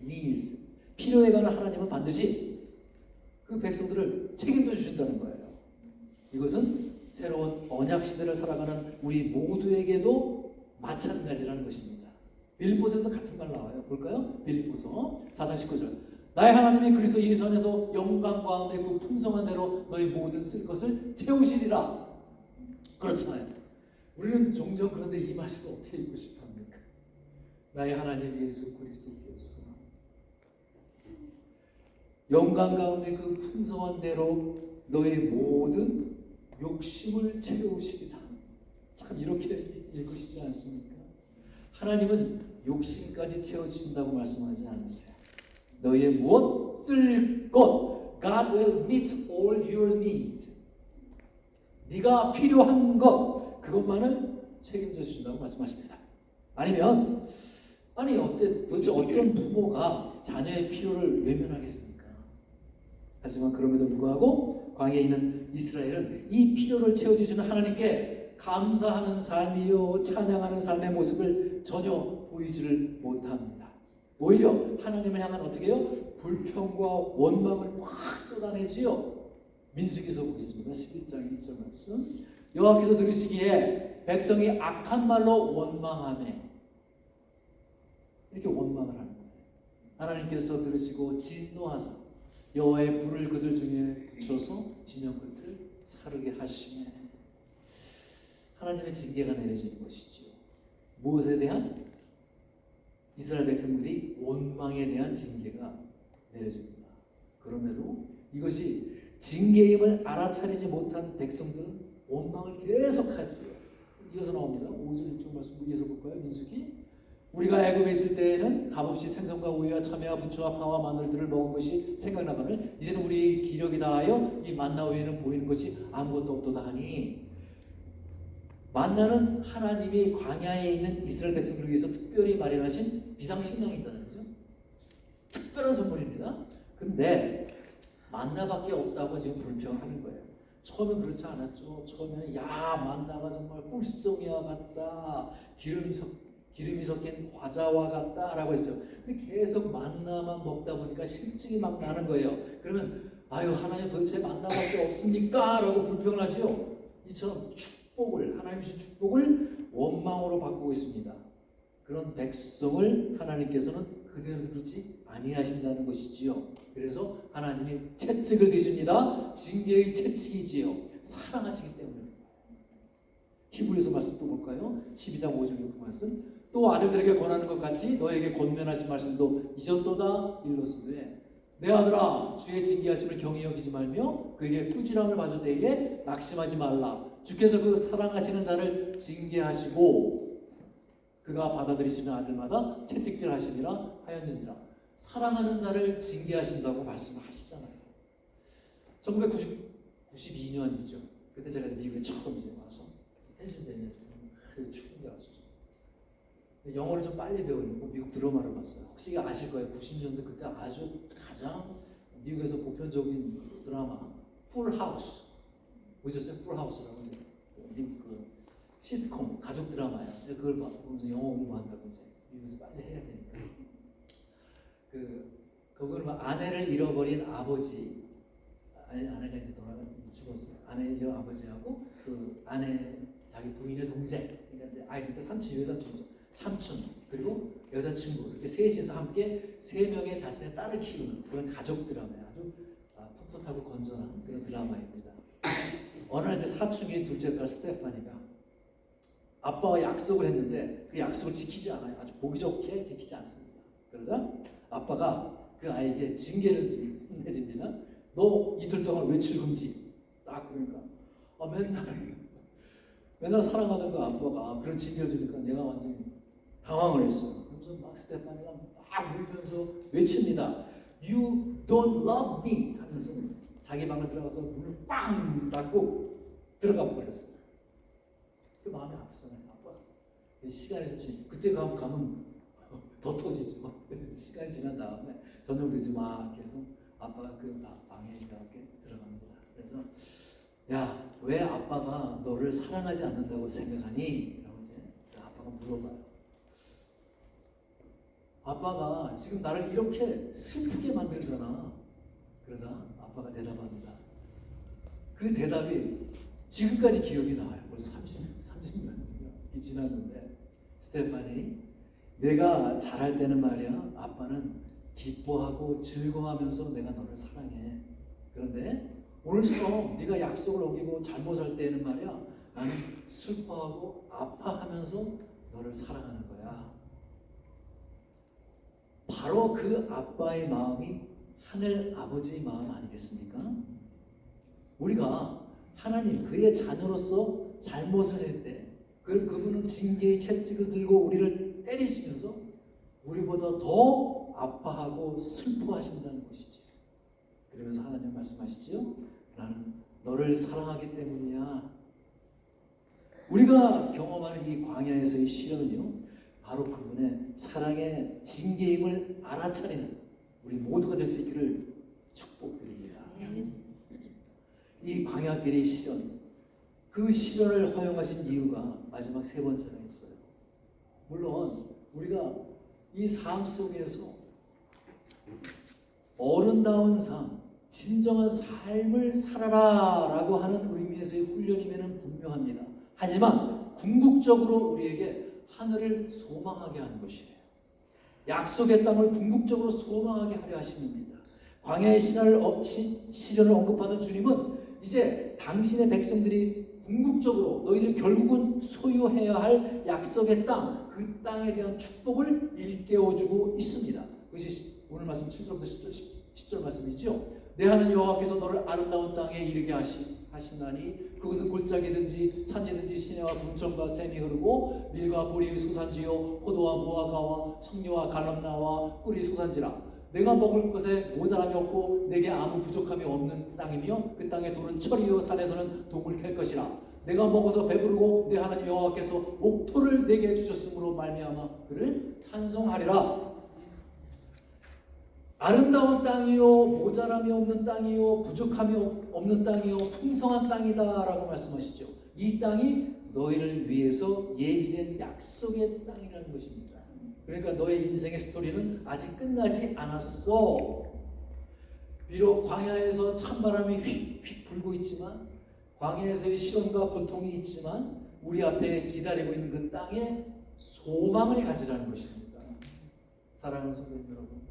[SPEAKER 1] needs, 필요에 관한 하나님은 반드시 그 백성들을 책임져 주신다는 거예요. 이것은 새로운 언약 시대를 살아가는 우리 모두에게도 마찬가지라는 것입니다. 빌립보서에도 같은 말 나와요. 볼까요? 빌립보서 4장 19절. 나의 하나님이 그리스도 예수 안에서 영광 가운데 그 풍성한 대로 너희 모든 쓸 것을 채우시리라. 그렇잖아요. 우리는 종종 그런데 이 말씀을 어떻게 읽고 싶어 합니까? 나의 하나님 예수 그리스도께서 영광 가운데 그 풍성한 대로 너의 모든 욕심을 채우시리라. 참 이렇게 읽고 싶지 않습니까? 하나님은 욕심까지 채워주신다고 말씀하지 않으세요. 너희의 무엇? 쓸 것, God will meet all your needs. 네가 필요한 것 그것만을 책임져 주신다고 말씀하십니다. 아니면 아니 도대체 어떤 부모가 자녀의 필요를 외면하겠습니까? 하지만 그럼에도 불구하고 광야에 있는 이스라엘은 이 필요를 채워주시는 하나님께 감사하는 삶이요 찬양하는 삶의 모습을 전혀 보이지를 못합니다. 오히려 하나님을 향한 어떻게 해요? 불평과 원망을 확 쏟아내지요. 민수기서 보겠습니다. 11장 1절 말씀. 여호와께서 들으시기에 백성이 악한 말로 원망하며 이렇게 원망을 하는 거예요. 하나님께서 들으시고 진노하사 여호와의 불을 그들 중에 붙여서 진영 끝을 사르게 하시며 하나님의 징계가 내려지는 것이죠. 무엇에 대한? 이스라엘 백성들이 원망에 대한 징계가 내려집니다. 그럼에도 이것이 징계임을 알아차리지 못한 백성들은 원망을 계속하죠. 이어서 나옵니다. 5절 6절 말씀 이어서 볼까요? 민수기. 우리가 애굽에 있을 때에는 값없이 생선과 우유와 참외와 부추와 파와 마늘들을 먹은 것이 생각나거늘 이제는 우리 기력이 다하여 이 만나 외에는 보이는 것이 아무것도 없도다 하니 만나는 하나님이 광야에 있는 이스라엘 백성들을 위해서 특별히 마련하신 비상식량이잖아요. 그죠? 특별한 선물입니다. 근데 만나밖에 없다고 지금 불평하는 거예요. 처음엔 그렇지 않았죠. 처음에는 야 만나가 정말 꿀송이와 같다. 기름이 섞인 과자와 같다라고 했어요. 근데 계속 만나만 먹다 보니까 실증이 막 나는 거예요. 그러면 아유 하나님 도대체 만나밖에 없습니까? 라고 불평을 하죠. 이처럼 축복을 하나님 주신 축복을 원망으로 바꾸고 있습니다. 그런 백성을 하나님께서는 그대로 두지 아니하신다는 것이지요. 그래서 하나님이 채찍을 드십니다. 징계의 채찍이지요. 사랑하시기 때문에. 히브리서 말씀 또 볼까요? 12장 5절 6절 말씀. 또 아들들에게 권하는 것 같이 너에게 권면하신 말씀도 잊었도다 일렀으되 내 아들아 주의 징계하심을 경히 여기지 말며 그에게 꾸지람을 받을 때에 낙심하지 말라. 주께서 그 사랑하시는 자를 징계하시고 그가 받아들이시는 아들마다 채찍질 하시니라 하였느니라. 사랑하는 자를 징계하신다고 말씀을 하시잖아요. 1992년이죠. 그때 제가 미국에 처음 이제 와서 펜실베니아 추운 데 왔어요. 영어를 좀 빨리 배우려고 미국 드라마를 봤어요. 혹시 아실 거예요. 90년대 그때 아주 가장 미국에서 보편적인 드라마 풀 하우스 보셨어요? 풀 하우스라고 이제 미국 그 시트콤 가족 드라마예요. 제가 그걸 보면서 영어 공부한다고 이제 미국에서 빨리 해야 되니까 그거는 아내를 잃어버린 아버지 아내가 이제 죽었어요. 아내를 잃은 아버지하고 그 아내 자기 부인의 동생 그러니까 이제 아이들 때 삼촌 외삼촌이죠. 삼촌 그리고 여자친구 이렇게 셋이서 함께 3명의 자신의 딸을 키우는 그런 가족 드라마예요. 아주 풋풋하고 건전한 그런 드라마입니다. 어느 날 이제 사춘기 둘째 딸 스테파니가 아빠와 약속을 했는데 그 약속을 지키지 않아요. 아주 보기 좋게 지키지 않습니다. 그러자 아빠가 그 아이에게 징계를 내립니다. 너 이틀 동안 외출 금지. 딱 그러니까 맨날 사랑하던 그 아빠가 그런 징계를 주니까 내가 완전히 당황을 했어요. 그래서 막 스테파니가 막 울면서 외칩니다. You don't love me 하면서 자기 방을 들어가서 문을 빵 닫고 들어가 버렸어요. 그 마음이 아프잖아요. 아빠. 시간이 지나면 그때 가면 더 터지죠. 그래서 시간이 지난 다음에 저녁 늦지 마 해서 아빠가 그 방에 이렇게 들어갑니다. 그래서 야 왜 아빠가 너를 사랑하지 않는다고 생각하니? 라고 이제 아빠가 물어봐요. 아빠가 지금 나를 이렇게 슬프게 만들잖아. 그러자 아빠가 대답합니다. 그 대답이 지금까지 기억이 나요. 벌써 30년이 지났는데 스테파니 내가 잘할 때는 말이야 아빠는 기뻐하고 즐거워하면서 내가 너를 사랑해. 그런데 오늘처럼 네가 약속을 어기고 잘못할 때는 말이야 나는 슬퍼하고 아파하면서 너를 사랑하는 거야. 바로 그 아빠의 마음이 하늘 아버지의 마음 아니겠습니까? 우리가 하나님 그의 자녀로서 잘못을 할 때 그분은 징계의 채찍을 들고 우리를 때리시면서 우리보다 더 아파하고 슬퍼하신다는 것이지. 그러면서 하나님 말씀하시죠. 나는 너를 사랑하기 때문이야. 우리가 경험하는 이 광야에서의 시련은요, 바로 그분의 사랑의 징계임을 알아차리는 우리 모두가 될 수 있기를 축복드립니다. 이 광야길의 시련, 그 시련을 허용하신 이유가 마지막 세 번째가 있어요. 물론 우리가 이 삶 속에서 어른다운 삶, 진정한 삶을 살아라 라고 하는 의미에서의 훈련이면 분명합니다. 하지만 궁극적으로 우리에게 하늘을 소망하게 하는 것이에요. 약속의 땅을 궁극적으로 소망하게 하려 하십니다. 광야의 시련을 언급하는 주님은 이제 당신의 백성들이 궁극적으로 너희들 결국은 소유해야 할 약속의 땅, 그 땅에 대한 축복을 일깨워주고 있습니다. 그것이 오늘 말씀 7절부터 10절 말씀이죠. 내 하나님 여호와께서 너를 아름다운 땅에 이르게 하시나니 그것은 골짜기든지 산지든지 시내와 분천과 샘이 흐르고 밀과 보리의 소산지요 포도와 무화과와 석류와 갈람나와 꿀이 소산지라. 내가 먹을 것에 모자람이 없고 내게 아무 부족함이 없는 땅이며 그 땅의 돌은 철이요 산에서는 동을 캘 것이라. 내가 먹어서 배부르고 내 하나님 여호와께서 옥토를 내게 주셨으므로 말미암아 그를 찬송하리라. 아름다운 땅이요 모자람이 없는 땅이요 부족함이 없는 땅이요 풍성한 땅이다라고 말씀하시죠. 이 땅이 너희를 위해서 예비된 약속의 땅이라는 것입니다. 그러니까 너의 인생의 스토리는 아직 끝나지 않았어. 비록 광야에서 찬바람이 휙휙 불고 있지만, 광야에서의 시련과 고통이 있지만 우리 앞에 기다리고 있는 그 땅에 소망을 가지라는 것입니다. 사랑하는 성도님 여러분,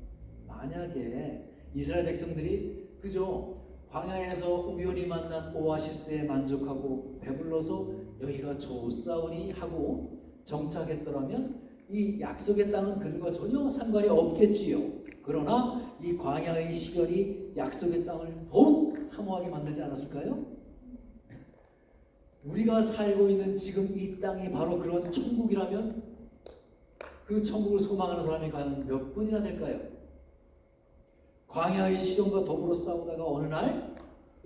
[SPEAKER 1] 만약에 이스라엘 백성들이 그저 광야에서 우연히 만난 오아시스에 만족하고 배불러서 여기가 좋사오니 하고 정착했더라면 이 약속의 땅은 그들과 전혀 상관이 없겠지요. 그러나 이 광야의 시련이 약속의 땅을 더욱 사모하게 만들지 않았을까요? 우리가 살고 있는 지금 이 땅이 바로 그런 천국이라면 그 천국을 소망하는 사람이 과연 몇 분이나 될까요? 광야의 시련과 더불어 싸우다가 어느 날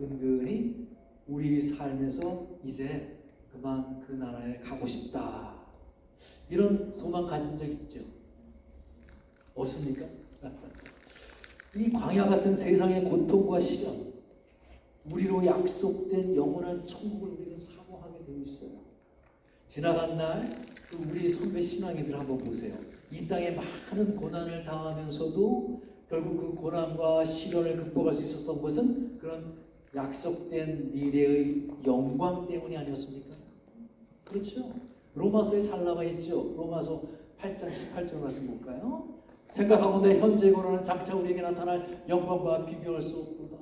[SPEAKER 1] 은근히 우리 삶에서 이제 그만 그 나라에 가고 싶다, 이런 소망 가진 적 있죠? 없습니까? 이 광야 같은 세상의 고통과 시련, 우리로 약속된 영원한 천국을 우리는 사모하게 되어 있어요. 지나간 날 그 우리 선배 신앙이들 한번 보세요. 이 땅에 많은 고난을 당하면서도 결국 그 고난과 시련을 극복할 수 있었던 것은 그런 약속된 미래의 영광 때문이 아니었습니까? 그렇죠? 로마서에 잘 나와 있죠. 로마서 8장 18절 말씀 볼까요? 생각하건대 현재 고난은 장차 우리에게 나타날 영광과 비교할 수 없도다.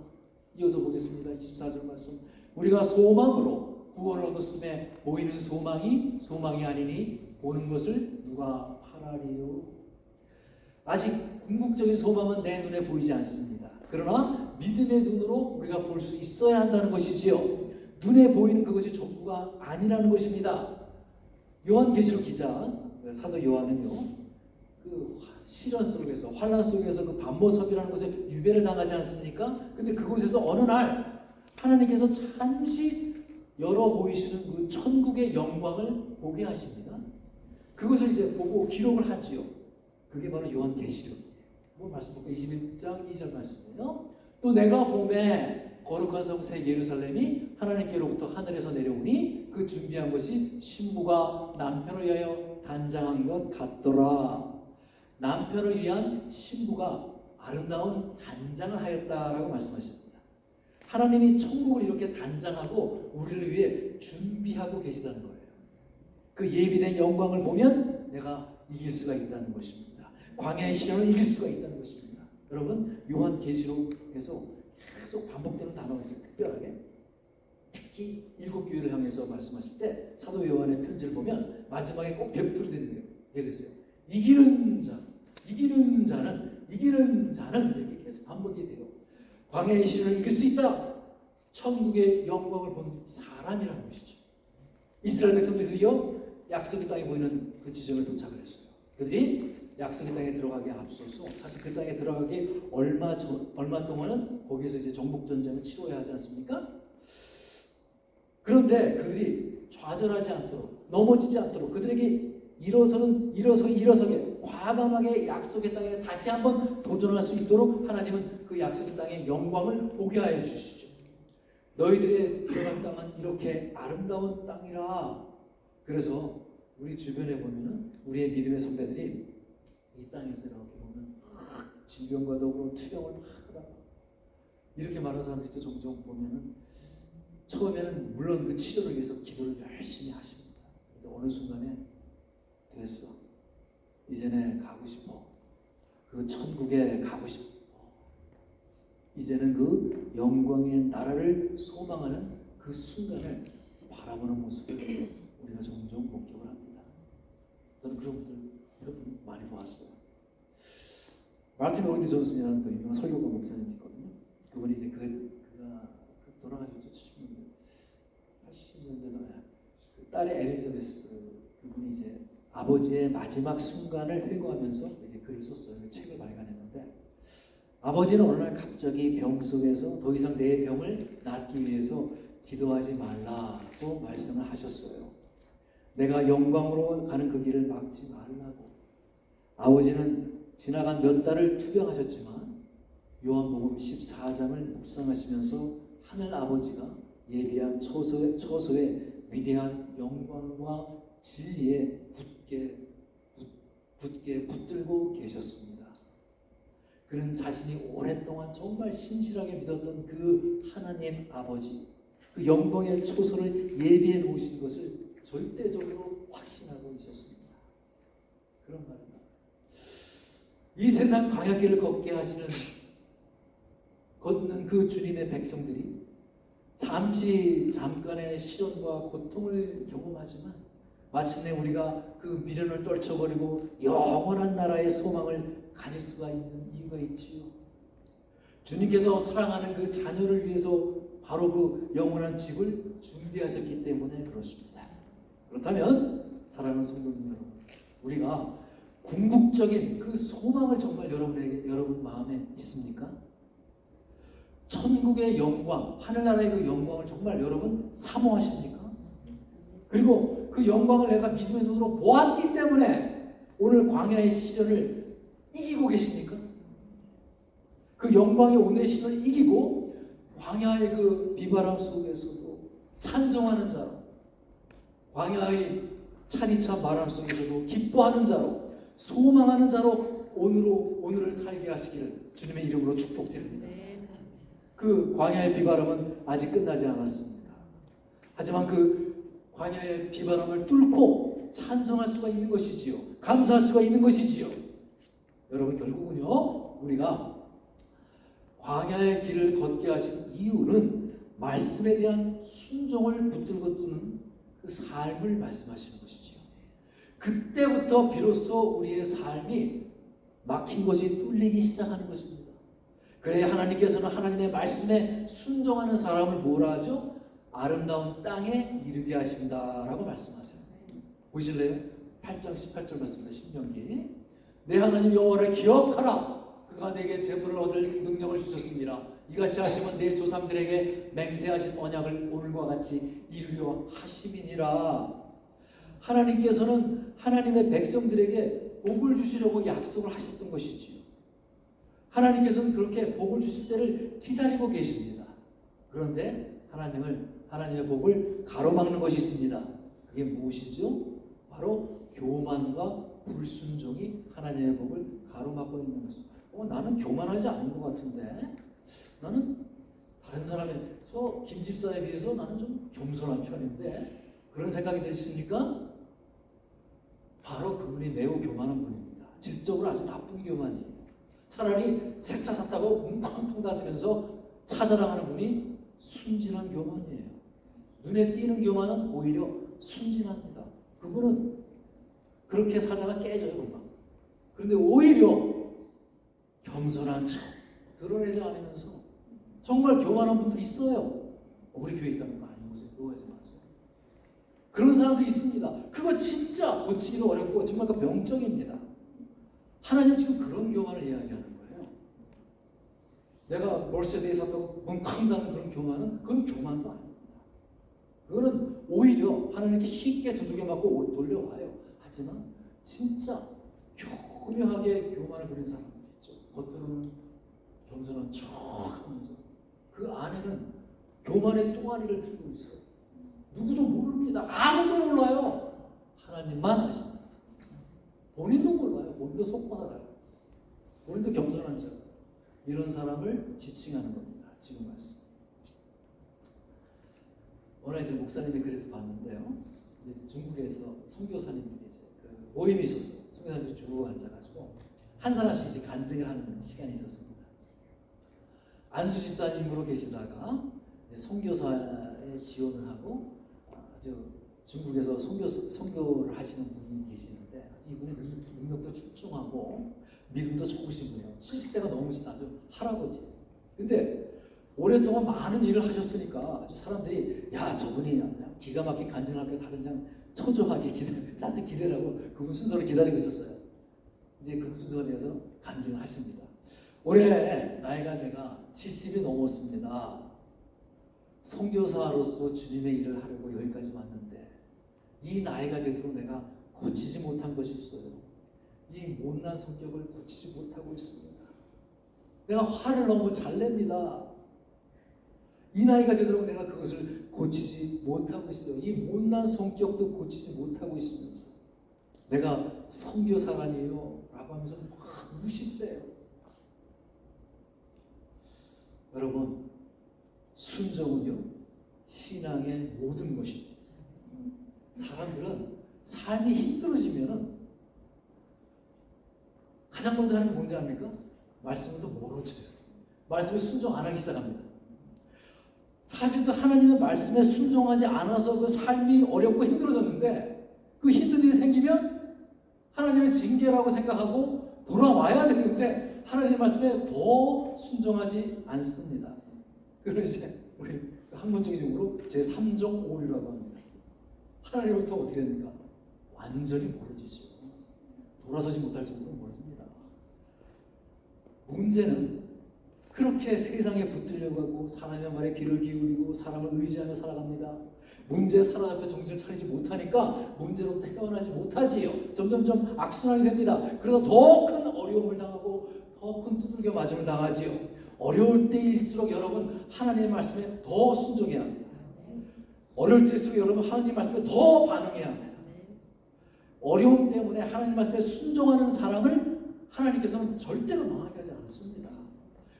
[SPEAKER 1] 이어서 보겠습니다. 24절 말씀. 우리가 소망으로 구원을 얻었음에 보이는 소망이 아니니 보는 것을 누가 파라리요. 아직 궁극적인 소망은 내 눈에 보이지 않습니다. 그러나 믿음의 눈으로 우리가 볼 수 있어야 한다는 것이지요. 눈에 보이는 그것이 전부가 아니라는 것입니다. 요한계시록 기자 사도 요한은요, 그 시련 속에서 환난 속에서 그 반모섬이라는 곳에 유배를 당하지 않습니까? 근데 그곳에서 어느 날 하나님께서 잠시 열어 보이시는 그 천국의 영광을 보게 하십니다. 그것을 이제 보고 기록을 하지요. 그게 바로 요한계시록. 뭐 말씀 볼까요? 21장 2절 말씀이에요. 또 내가 봄에 거룩한 성새 예루살렘이 하나님께로부터 하늘에서 내려오니 그 준비한 것이 신부가 남편을 위하여 단장한 것 같더라. 남편을 위한 신부가 아름다운 단장을 하였다라고 말씀하십니다. 하나님이 천국을 이렇게 단장하고 우리를 위해 준비하고 계시다는 거예요. 그 예비된 영광을 보면 내가 이길 수가 있다는 것입니다. 광야의 시련을 이길 수가 있다는 것입니다. 여러분, 요한계시록에서 계속 반복되는 단어가 있어요. 특별하게 특히 7교회를 향해서 말씀하실 때 사도 요한의 편지를 보면 마지막에 꼭 되풀이되는 얘기가 있어요. 이기는 자는 이렇게 계속 반복이 돼요. 광야의 시련을 이길 수 있다. 천국의 영광을 본 사람이라는 것이죠. 이스라엘 백성들이 드디어 약속의 땅에 보이는 그 지점에 도착을 했어요. 그들이 약속의 땅에 들어가기 앞서서 사실 그 땅에 들어가기 얼마 동안은 거기에서 이제 정복 전쟁을 치러야 하지 않습니까? 그런데 그들이 좌절하지 않도록 넘어지지 않도록 그들에게 일어서게 과감하게 약속의 땅에 다시 한번 도전할 수 있도록 하나님은 그 약속의 땅의 영광을 보게 하여 주시죠. 너희들의 들어간 땅은 이렇게 아름다운 땅이라. 그래서 우리 주변에 보면은 우리의 믿음의 선배들이 이 땅에서 이렇게 보면 질병과 더불어 투병을 막 하다가 이렇게 말하는 사람들이 종종 보면은 처음에는 물론 그 치료를 위해서 기도를 열심히 하십니다. 근데 어느 순간에 됐어. 이제는 가고 싶어. 그 천국에 가고 싶어. 이제는 그 영광의 나라를 소망하는 그 순간을 바라보는 모습을 우리가 종종 목격을 합니다. 저는 그런 분들 여러분 많이 보았어요. 마틴 로이드 존슨이라는 그 유명한 설교가 목사님이 있거든요. 그분이 이제 그가 돌아가셨죠. 80년대도 그 딸의 엘리자베스 그분이 이제 아버지의 마지막 순간을 회고하면서 이렇게 글을 썼어요. 그 책을 발간했는데 아버지는 어느 날 갑자기 병 속에서 더 이상 내 병을 낫기 위해서 기도하지 말라고 말씀을 하셨어요. 내가 영광으로 가는 그 길을 막지 말라고. 아버지는 지나간 몇 달을 투병하셨지만 요한복음 14장을 묵상하시면서 하늘 아버지가 예비한 처소의 위대한 영광과 진리에 굳게 붙들고 계셨습니다. 그는 자신이 오랫동안 정말 신실하게 믿었던 그 하나님 아버지, 그 영광의 초소를 예비해 놓으신 것을 절대적으로 확신하고 있었습니다. 그런 말입니다. 이 세상 광야길을 걷는 그 주님의 백성들이 잠깐의 시련과 고통을 경험하지만 마침내 우리가 그 미련을 떨쳐버리고 영원한 나라의 소망을 가질 수가 있는 이유가 있지요. 주님께서 사랑하는 그 자녀를 위해서 바로 그 영원한 집을 준비하셨기 때문에 그렇습니다. 그렇다면 사랑하는 성도님 여러분, 우리가 궁극적인 그 소망을 정말 여러분 마음에 있습니까? 천국의 영광, 하늘나라의 그 영광을 정말 여러분 사모하십니까? 그리고 그 영광을 내가 믿음의 눈으로 보았기 때문에 오늘 광야의 시련을 이기고 계십니까? 그 영광의 오늘의 시련을 이기고 광야의 그 비바람 속에서도 찬송하는 자로, 광야의 차디찬 바람 속에서도 기뻐하는 자로, 소망하는 자로 오늘을 살게 하시기를 주님의 이름으로 축복드립니다. 그 광야의 비바람은 아직 끝나지 않았습니다. 하지만 그 광야의 비바람을 뚫고 찬송할 수가 있는 것이지요. 감사할 수가 있는 것이지요. 여러분 결국은요, 우리가 광야의 길을 걷게 하신 이유는 말씀에 대한 순종을 붙들고 두는 그 삶을 말씀하시는 것이지요. 그때부터 비로소 우리의 삶이 막힌 것이 뚫리기 시작하는 것입니다. 그래야 하나님께서는 하나님의 말씀에 순종하는 사람을 뭐라 하죠? 아름다운 땅에 이르게 하신다라고 말씀하세요. 보실래요? 8장 18절 말씀입니다. 신명기. 내 하나님 여호와를 기억하라. 그가 내게 재물을 얻을 능력을 주셨습니다. 이같이 하시면 내 조상들에게 맹세하신 언약을 오늘과 같이 이루려 하심이니라. 하나님께서는 하나님의 백성들에게 복을 주시려고 약속을 하셨던 것이지요. 하나님께서는 그렇게 복을 주실 때를 기다리고 계십니다. 그런데 하나님의 복을 가로막는 것이 있습니다. 그게 무엇이죠? 바로 교만과 불순종이 하나님의 복을 가로막고 있는 것입니다. 나는 교만하지 않은 것 같은데, 나는 다른 사람의 저 김집사에 비해서 나는 좀 겸손한 편인데, 그런 생각이 드십니까? 바로 그분이 매우 교만한 분입니다. 질적으로 아주 나쁜 교만이에요. 차라리 새 차 샀다고 뭉텅텅 닫으면서 차자랑하는 분이 순진한 교만이에요. 눈에 띄는 교만은 오히려 순진합니다. 그분은 그렇게 살다가 깨져요, 금방. 그런데 오히려 겸손한 척 드러내지 않으면서 정말 교만한 분들이 있어요. 우리 교회에 있다는 거 아닌 것을 오해하지 마세요. 그런 사람들이 있습니다. 그거 진짜 고치기도 어렵고 정말 그 병적입니다. 하나님 지금 그런 교만을 이야기하는 거예요. 내가 멀세대에 샀다고 뭉쾅 닫는 그런 교만은 그건 교만도 아닙니다. 그거는 오히려 하나님께 쉽게 두들겨 맞고 돌려와요. 하지만 진짜 교묘하게 교만을 부리는 사람들 있죠. 겉으로는 겸손한 척 하면서 그 안에는 교만의 또아리를 들고 있어요. 누구도 모릅니다. 아무도 몰라요. 하나님만 아십니다. 본인도 몰라요. 본인도 속고 살아요. 본인도 겸손한 척. 이런 사람을 지칭하는 겁니다. 지금 말씀. 오늘 이제 목사님이 그래서 봤는데요. 중국에서 선교사님들이 이제 그 모임이 있었어요. 선교사님들이 쭉 앉아가지고 한 사람씩 이제 간증을 하는 시간이 있었습니다. 안수집사님으로 계시다가 선교사에 지원을 하고 중국에서 선교를 하시는 분이 계시는데 이분의 능력도 출중하고 믿음도 좋으신 분이에요. 70세가 넘으신 아주 할아버지. 근데 오랫동안 많은 일을 하셨으니까 아주 사람들이 야 저분이 그냥 기가 막히게 간증할 거 다들 그냥 초조하게 잔뜩 기대를 하고 그분 순서를 기다리고 있었어요. 이제 그분 순서가 되어서 간증을 하십니다. 올해 나이가 내가 70이 넘었습니다. 선교사로서 주님의 일을 하려고 여기까지 왔는데 이 나이가 되도록 내가 고치지 못한 것이 있어요. 이 못난 성격을 고치지 못하고 있습니다. 내가 화를 너무 잘 냅니다. 이 나이가 되도록 내가 그것을 고치지 못하고 있어요. 이 못난 성격도 고치지 못하고 있으면서 내가 선교사라니요 라고 하면서 막 우십대요. 여러분 순종은요 신앙의 모든 것입니다. 사람들은 삶이 힘들어지면은 가장 먼저 하는 게 뭔지 압니까? 말씀을 또 멀어져요. 말씀에 순종 안 하기 시작합니다. 사실 그 하나님의 말씀에 순종하지 않아서 그 삶이 어렵고 힘들어졌는데 그 힘든 일이 생기면 하나님의 징계라고 생각하고 돌아와야 되는데 하나님의 말씀에 더 순종하지 않습니다. 그래서 이제 우리 학문적인 용어로 제3종 오류라고 합니다. 하나님부터 어떻게 됩니까? 완전히 멀어지죠. 돌아서지 못할 정도로 멀어집니다. 문제는 그렇게 세상에 붙들려고 하고 사람의 말에 귀를 기울이고 사람을 의지하며 살아갑니다. 문제에 사로잡혀 정신을 차리지 못하니까 문제로부터 헤어나지 못하지요. 점점점 악순환이 됩니다. 그러다 더 큰 어려움을 당하고 더 큰 두들겨 맞음을 당하지요. 어려울 때일수록 여러분 하나님의 말씀에 더 순종해야 합니다. 어려울 때일수록 여러분 하나님의 말씀에 더 반응해야 합니다. 어려움 때문에 하나님 말씀에 순종하는 사람을 하나님께서는 절대로 망하게 하지 않습니다.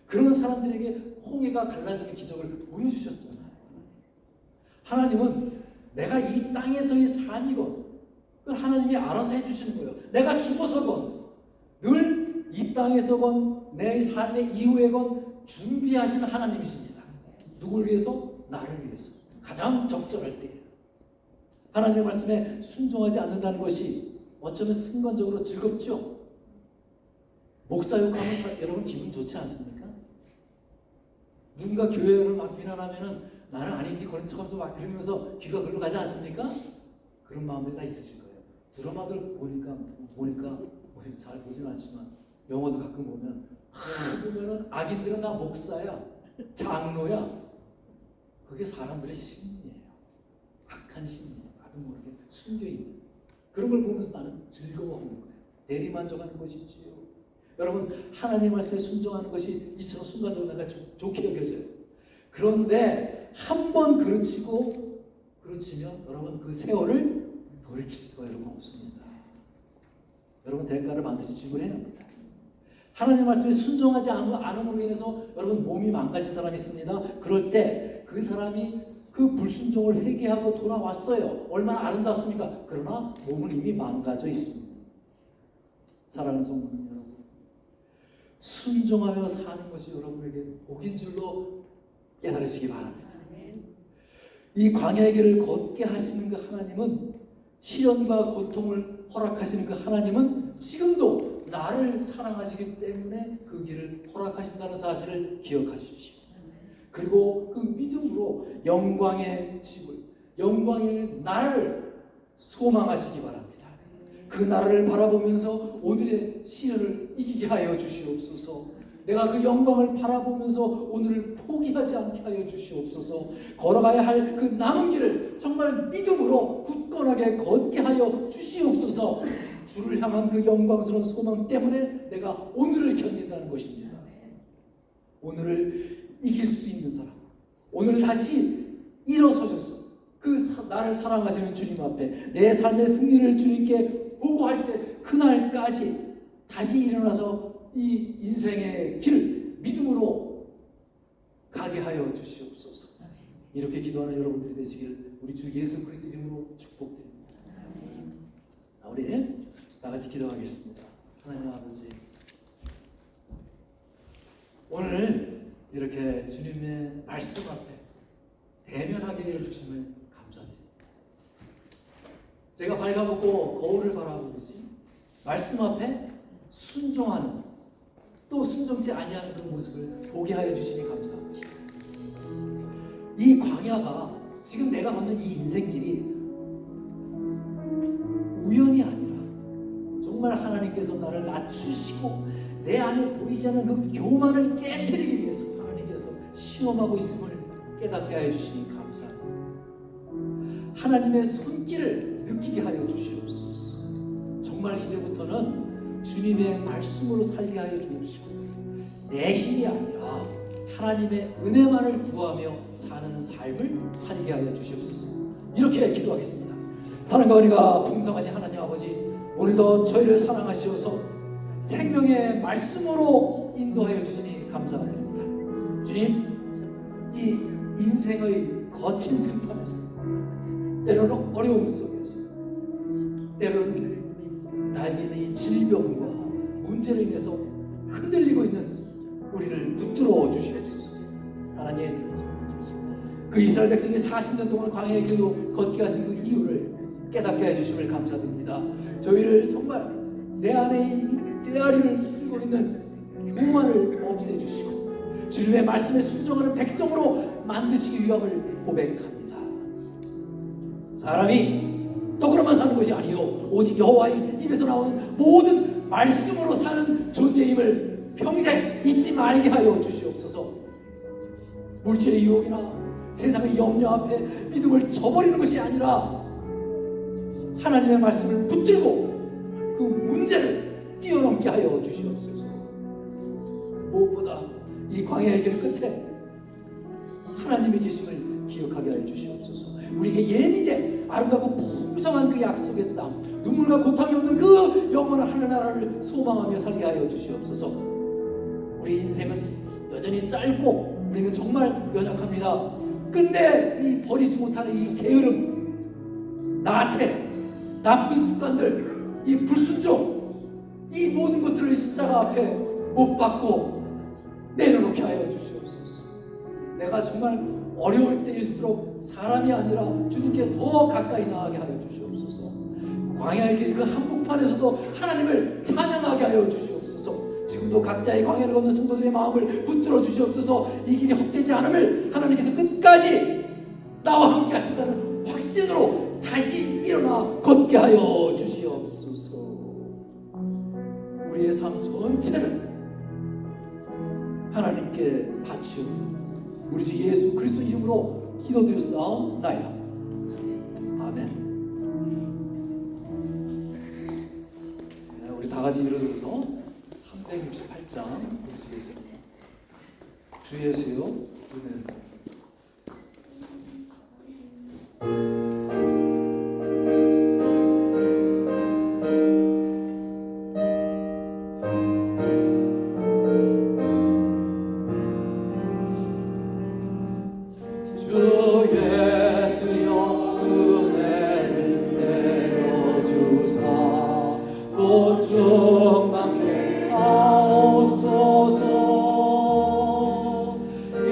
[SPEAKER 1] 그런 사람들에게 홍해가 갈라지는 기적을 보여주셨잖아요. 하나님은 내가 이 땅에서의 삶이건 그걸 하나님이 알아서 해주시는 거예요. 내가 죽어서건 늘 이 땅에서건 내 삶의 이후에건 준비하시는 하나님이십니다. 누굴 위해서? 나를 위해서. 가장 적절할 때 하나님의 말씀에 순종하지 않는다는 것이 어쩌면 순간적으로 즐겁죠. 목사 욕하면 여러분 기분 좋지 않습니까? 누군가 교회를 막 비난하면은 나는 아니지 그런 척하면서 막 들으면서 귀가 글로 가지 않습니까? 그런 마음들이 다 있으실 거예요. 드라마들 보니까 잘 보지는 않지만 영화도 가끔 보면은 악인들은 나 목사야, 장로야. 그게 사람들의 심리예요. 악한 심리, 나도 모르게 숨겨있는 그런 걸 보면서 나는 즐거워하는 거예요. 대리만족하는 것이지요. 여러분 하나님의 말씀에 순종하는 것이 이처럼 순간적으로 내가 좋게 여겨져요. 그런데 한 번 그르치면 여러분 그 세월을 돌이킬 수가 여러분 없습니다. 여러분 대가를 반드시 지불해야 합니다. 하나님의 말씀에 순종하지 않음으로 인해서 여러분 몸이 망가진 사람이 있습니다. 그럴 때 그 사람이 그 불순종을 회개하고 돌아왔어요. 얼마나 아름답습니까? 그러나 몸은 이미 망가져 있습니다. 사랑하는 성도님 여러분, 순종하며 사는 것이 여러분에게 복인 줄로 깨달으시기 바랍니다. 이 광야의 길을 걷게 하시는 그 하나님은, 시련과 고통을 허락하시는 그 하나님은 지금도 나를 사랑하시기 때문에 그 길을 허락하신다는 사실을 기억하십시오. 그리고 그 믿음으로 영광의 집을, 영광의 나라를 소망하시기 바랍니다. 그 나라를 바라보면서 오늘의 시련을 이기게 하여 주시옵소서. 내가 그 영광을 바라보면서 오늘을 포기하지 않게 하여 주시옵소서. 걸어가야 할 그 남은 길을 정말 믿음으로 굳건하게 걷게 하여 주시옵소서. 주를 향한 그 영광스러운 소망 때문에 내가 오늘을 견딘다는 것입니다. 오늘을 이길 수 있는 사람, 오늘 다시 일어서셔서 나를 사랑하시는 주님 앞에 내 삶의 승리를 주님께 보고할 때 그날까지 다시 일어나서 이 인생의 길을 믿음으로 가게 하여 주시옵소서. 이렇게 기도하는 여러분들이 되시기를 우리 주 예수 그리스도 이름으로 축복드립니다. 자, 우리 나같이 기도하겠습니다. 하나님 아버지, 오늘 이렇게 주님의 말씀 앞에 대면하게 해주심을 감사드립니다. 제가 발가벗고 거울을 바라보듯이 말씀 앞에 순종하는, 또 순종치 아니하는 그 모습을 보게 하여 주시니 감사합니다. 이 광야가 지금 내가 걷는 이 인생길이 우연이 아니라 정말 하나님께서 나를 낮추시고 내 안에 보이지 않는 그 교만을 깨뜨리기 위해서 하나님께서 시험하고 있음을 깨닫게 하여 주시니 감사합니다. 하나님의 손길을 느끼게 하여 주시옵소서. 정말 이제부터는 주님의 말씀으로 살게 하여 주옵시고 내 힘이 아니라 하나님의 은혜만을 구하며 사는 삶을 살게 하여 주시옵소서. 이렇게 기도하겠습니다. 사랑과 은혜가 풍성하신 하나님 아버지, 오늘도 저희를 사랑하시어서 생명의 말씀으로 인도하여 주시니 감사드립니다. 주님, 이 인생의 거친 들판에서 때로는 어려움 속에서 때로는 나에게 있는 이 질병과 문제로 인해서 흔들리고 있는 우리를 붙들어 주시옵소서. 하나님, 그 이스라엘 백성이 40년 동안 광야의 길로 걷게 하신 그 이유를 깨닫게 해주심을 감사드립니다. 저희를 정말 내 안에 이 떼아리를 풀고 있는 교만을 없애주시고 주님의 말씀에 순종하는 백성으로 만드시기 위함을 고백합니다. 사람이 떡으로만 사는 것이 아니요 오직 여호와의 입에서 나오는 모든 말씀으로 사는 존재임을 평생 잊지 말게 하여 주시옵소서. 물질의 유혹이나 세상의 염려 앞에 믿음을 저버리는 것이 아니라 하나님의 말씀을 붙들고 그 문제를 뛰어넘게 하여 주시옵소서. 무엇보다 이 광야의 길 끝에 하나님의 계심을 기억하게 하여 주시옵소서. 우리에게 예비된 아름답고 풍성한 그 약속의 땅, 눈물과 고통이 없는 그 영원한 하늘나라를 소망하며 살게 하여 주시옵소서. 우리 인생은 여전히 짧고 우리는 정말 연약합니다. 끝내 이 버리지 못하는 이 게으름, 나태, 나쁜 습관들, 이 불순종, 이 모든 것들을 십자가 앞에 못 박고 내려놓게 하여 주시옵소서. 내가 정말 어려울 때일수록 사람이 아니라 주님께 더 가까이 나가게 하여 주시옵소서. 광야의 길 그 한복판에서도 하나님을 찬양하게 하여 주시옵소서. 지금도 각자의 광야를 걷는 성도들의 마음을 붙들어 주시옵소서. 이 길이 헛되지 않음을 하나님께서 끝까지 나와 함께 하신다는 확신으로 다시 일어나 걷게 하여 주시옵소서. 우리의 삶 전체를 하나님께 바치오 우리 주 예수 그리스도 이름으로 기도드렸사옵나이다. 아멘. 네, 우리 다 같이 일어서서 368장 보시겠습니다. 주 예수여 은혜로.
[SPEAKER 4] 충만케 하옵소서. 이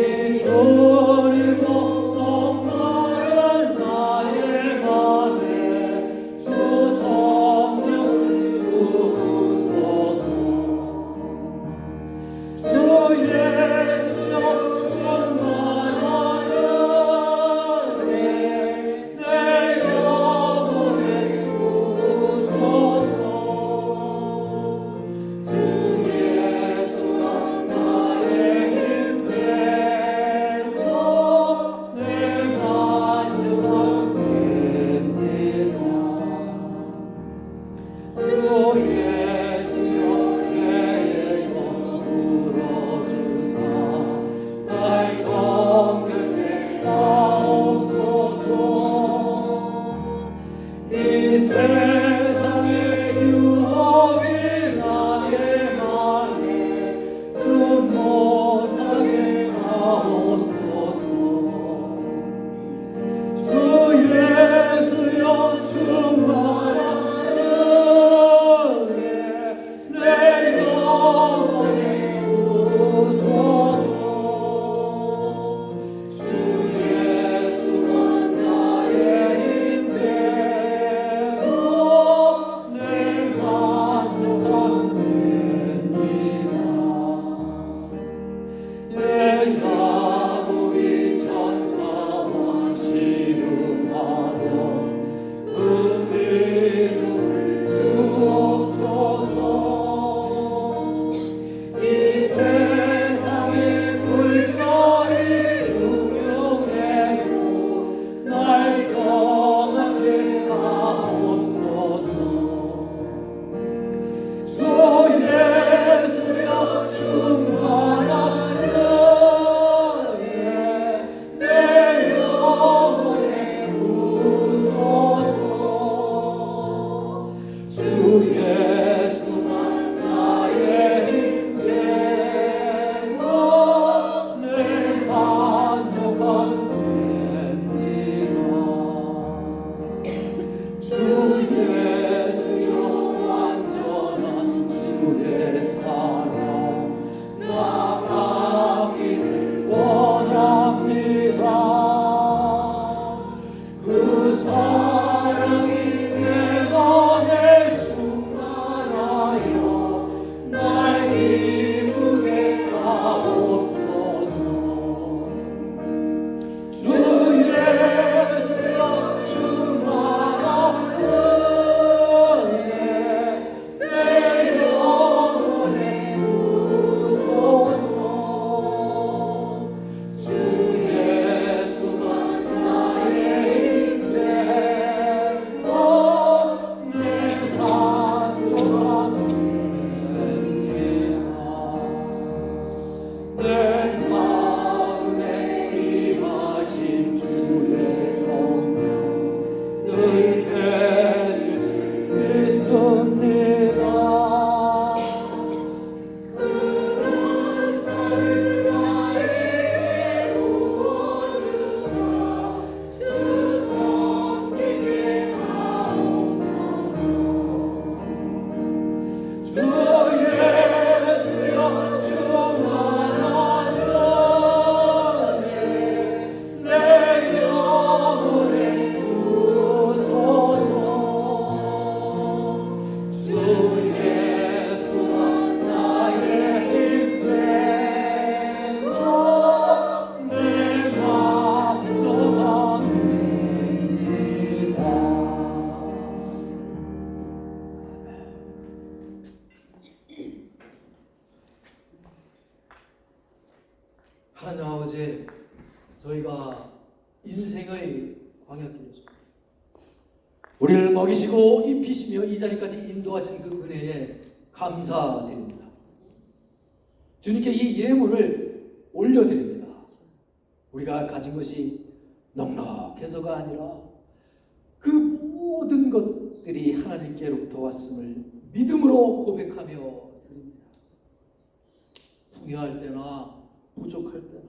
[SPEAKER 1] 하나님 아버지, 저희가 인생의 광야길이죠. 우리를 먹이시고 입히시며 이 자리까지 인도하신 그 은혜에 감사드립니다. 주님께 이 예물을 올려드립니다. 우리가 가진 것이 넉넉해서가 아니라 그 모든 것들이 하나님께로부터 왔음을 믿음으로 고백하며 드립니다. 풍요할 때나 부족할 때나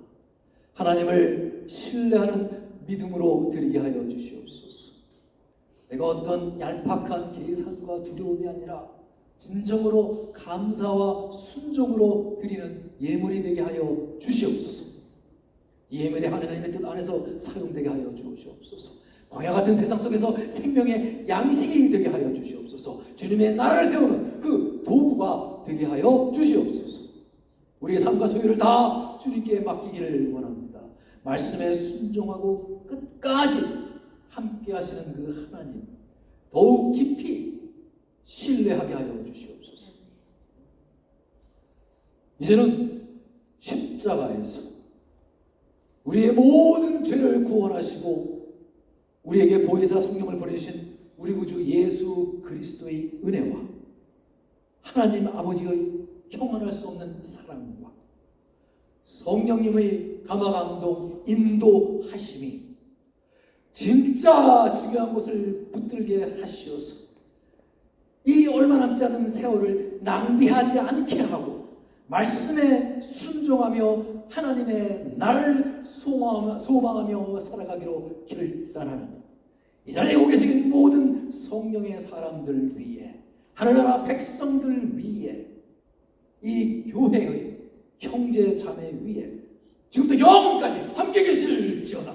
[SPEAKER 1] 하나님을 신뢰하는 믿음으로 드리게 하여 주시옵소서. 내가 어떤 얄팍한 계산과 두려움이 아니라 진정으로 감사와 순종으로 드리는 예물이 되게 하여 주시옵소서. 예물이 하나님의 뜻 안에서 사용되게 하여 주시옵소서. 광야 같은 세상 속에서 생명의 양식이 되게 하여 주시옵소서. 주님의 나라를 세우는 그 도구가 되게 하여 주시옵소서. 우리의 삶과 소유를 다 주님께 맡기기를 원합니다. 말씀에 순종하고 끝까지 함께 하시는 그 하나님 더욱 깊이 신뢰하게 하여 주시옵소서. 이제는 십자가에서 우리의 모든 죄를 구원하시고 우리에게 보혜사 성령을 보내주신 우리 구주 예수 그리스도의 은혜와 하나님 아버지의 형언할 수 없는 사랑과 성령님의 감화감동 인도하심이 진짜 중요한 것을 붙들게 하시어서 이 얼마 남지 않은 세월을 낭비하지 않게 하고 말씀에 순종하며 하나님의 나라를 소망하며 살아가기로 결단하는 이 자리에 오게 계신 모든 성령의 사람들 위에 하늘나라 백성들 위에 이 교회의 형제 자매 위에 지금부터 영원까지 함께 계실지어다.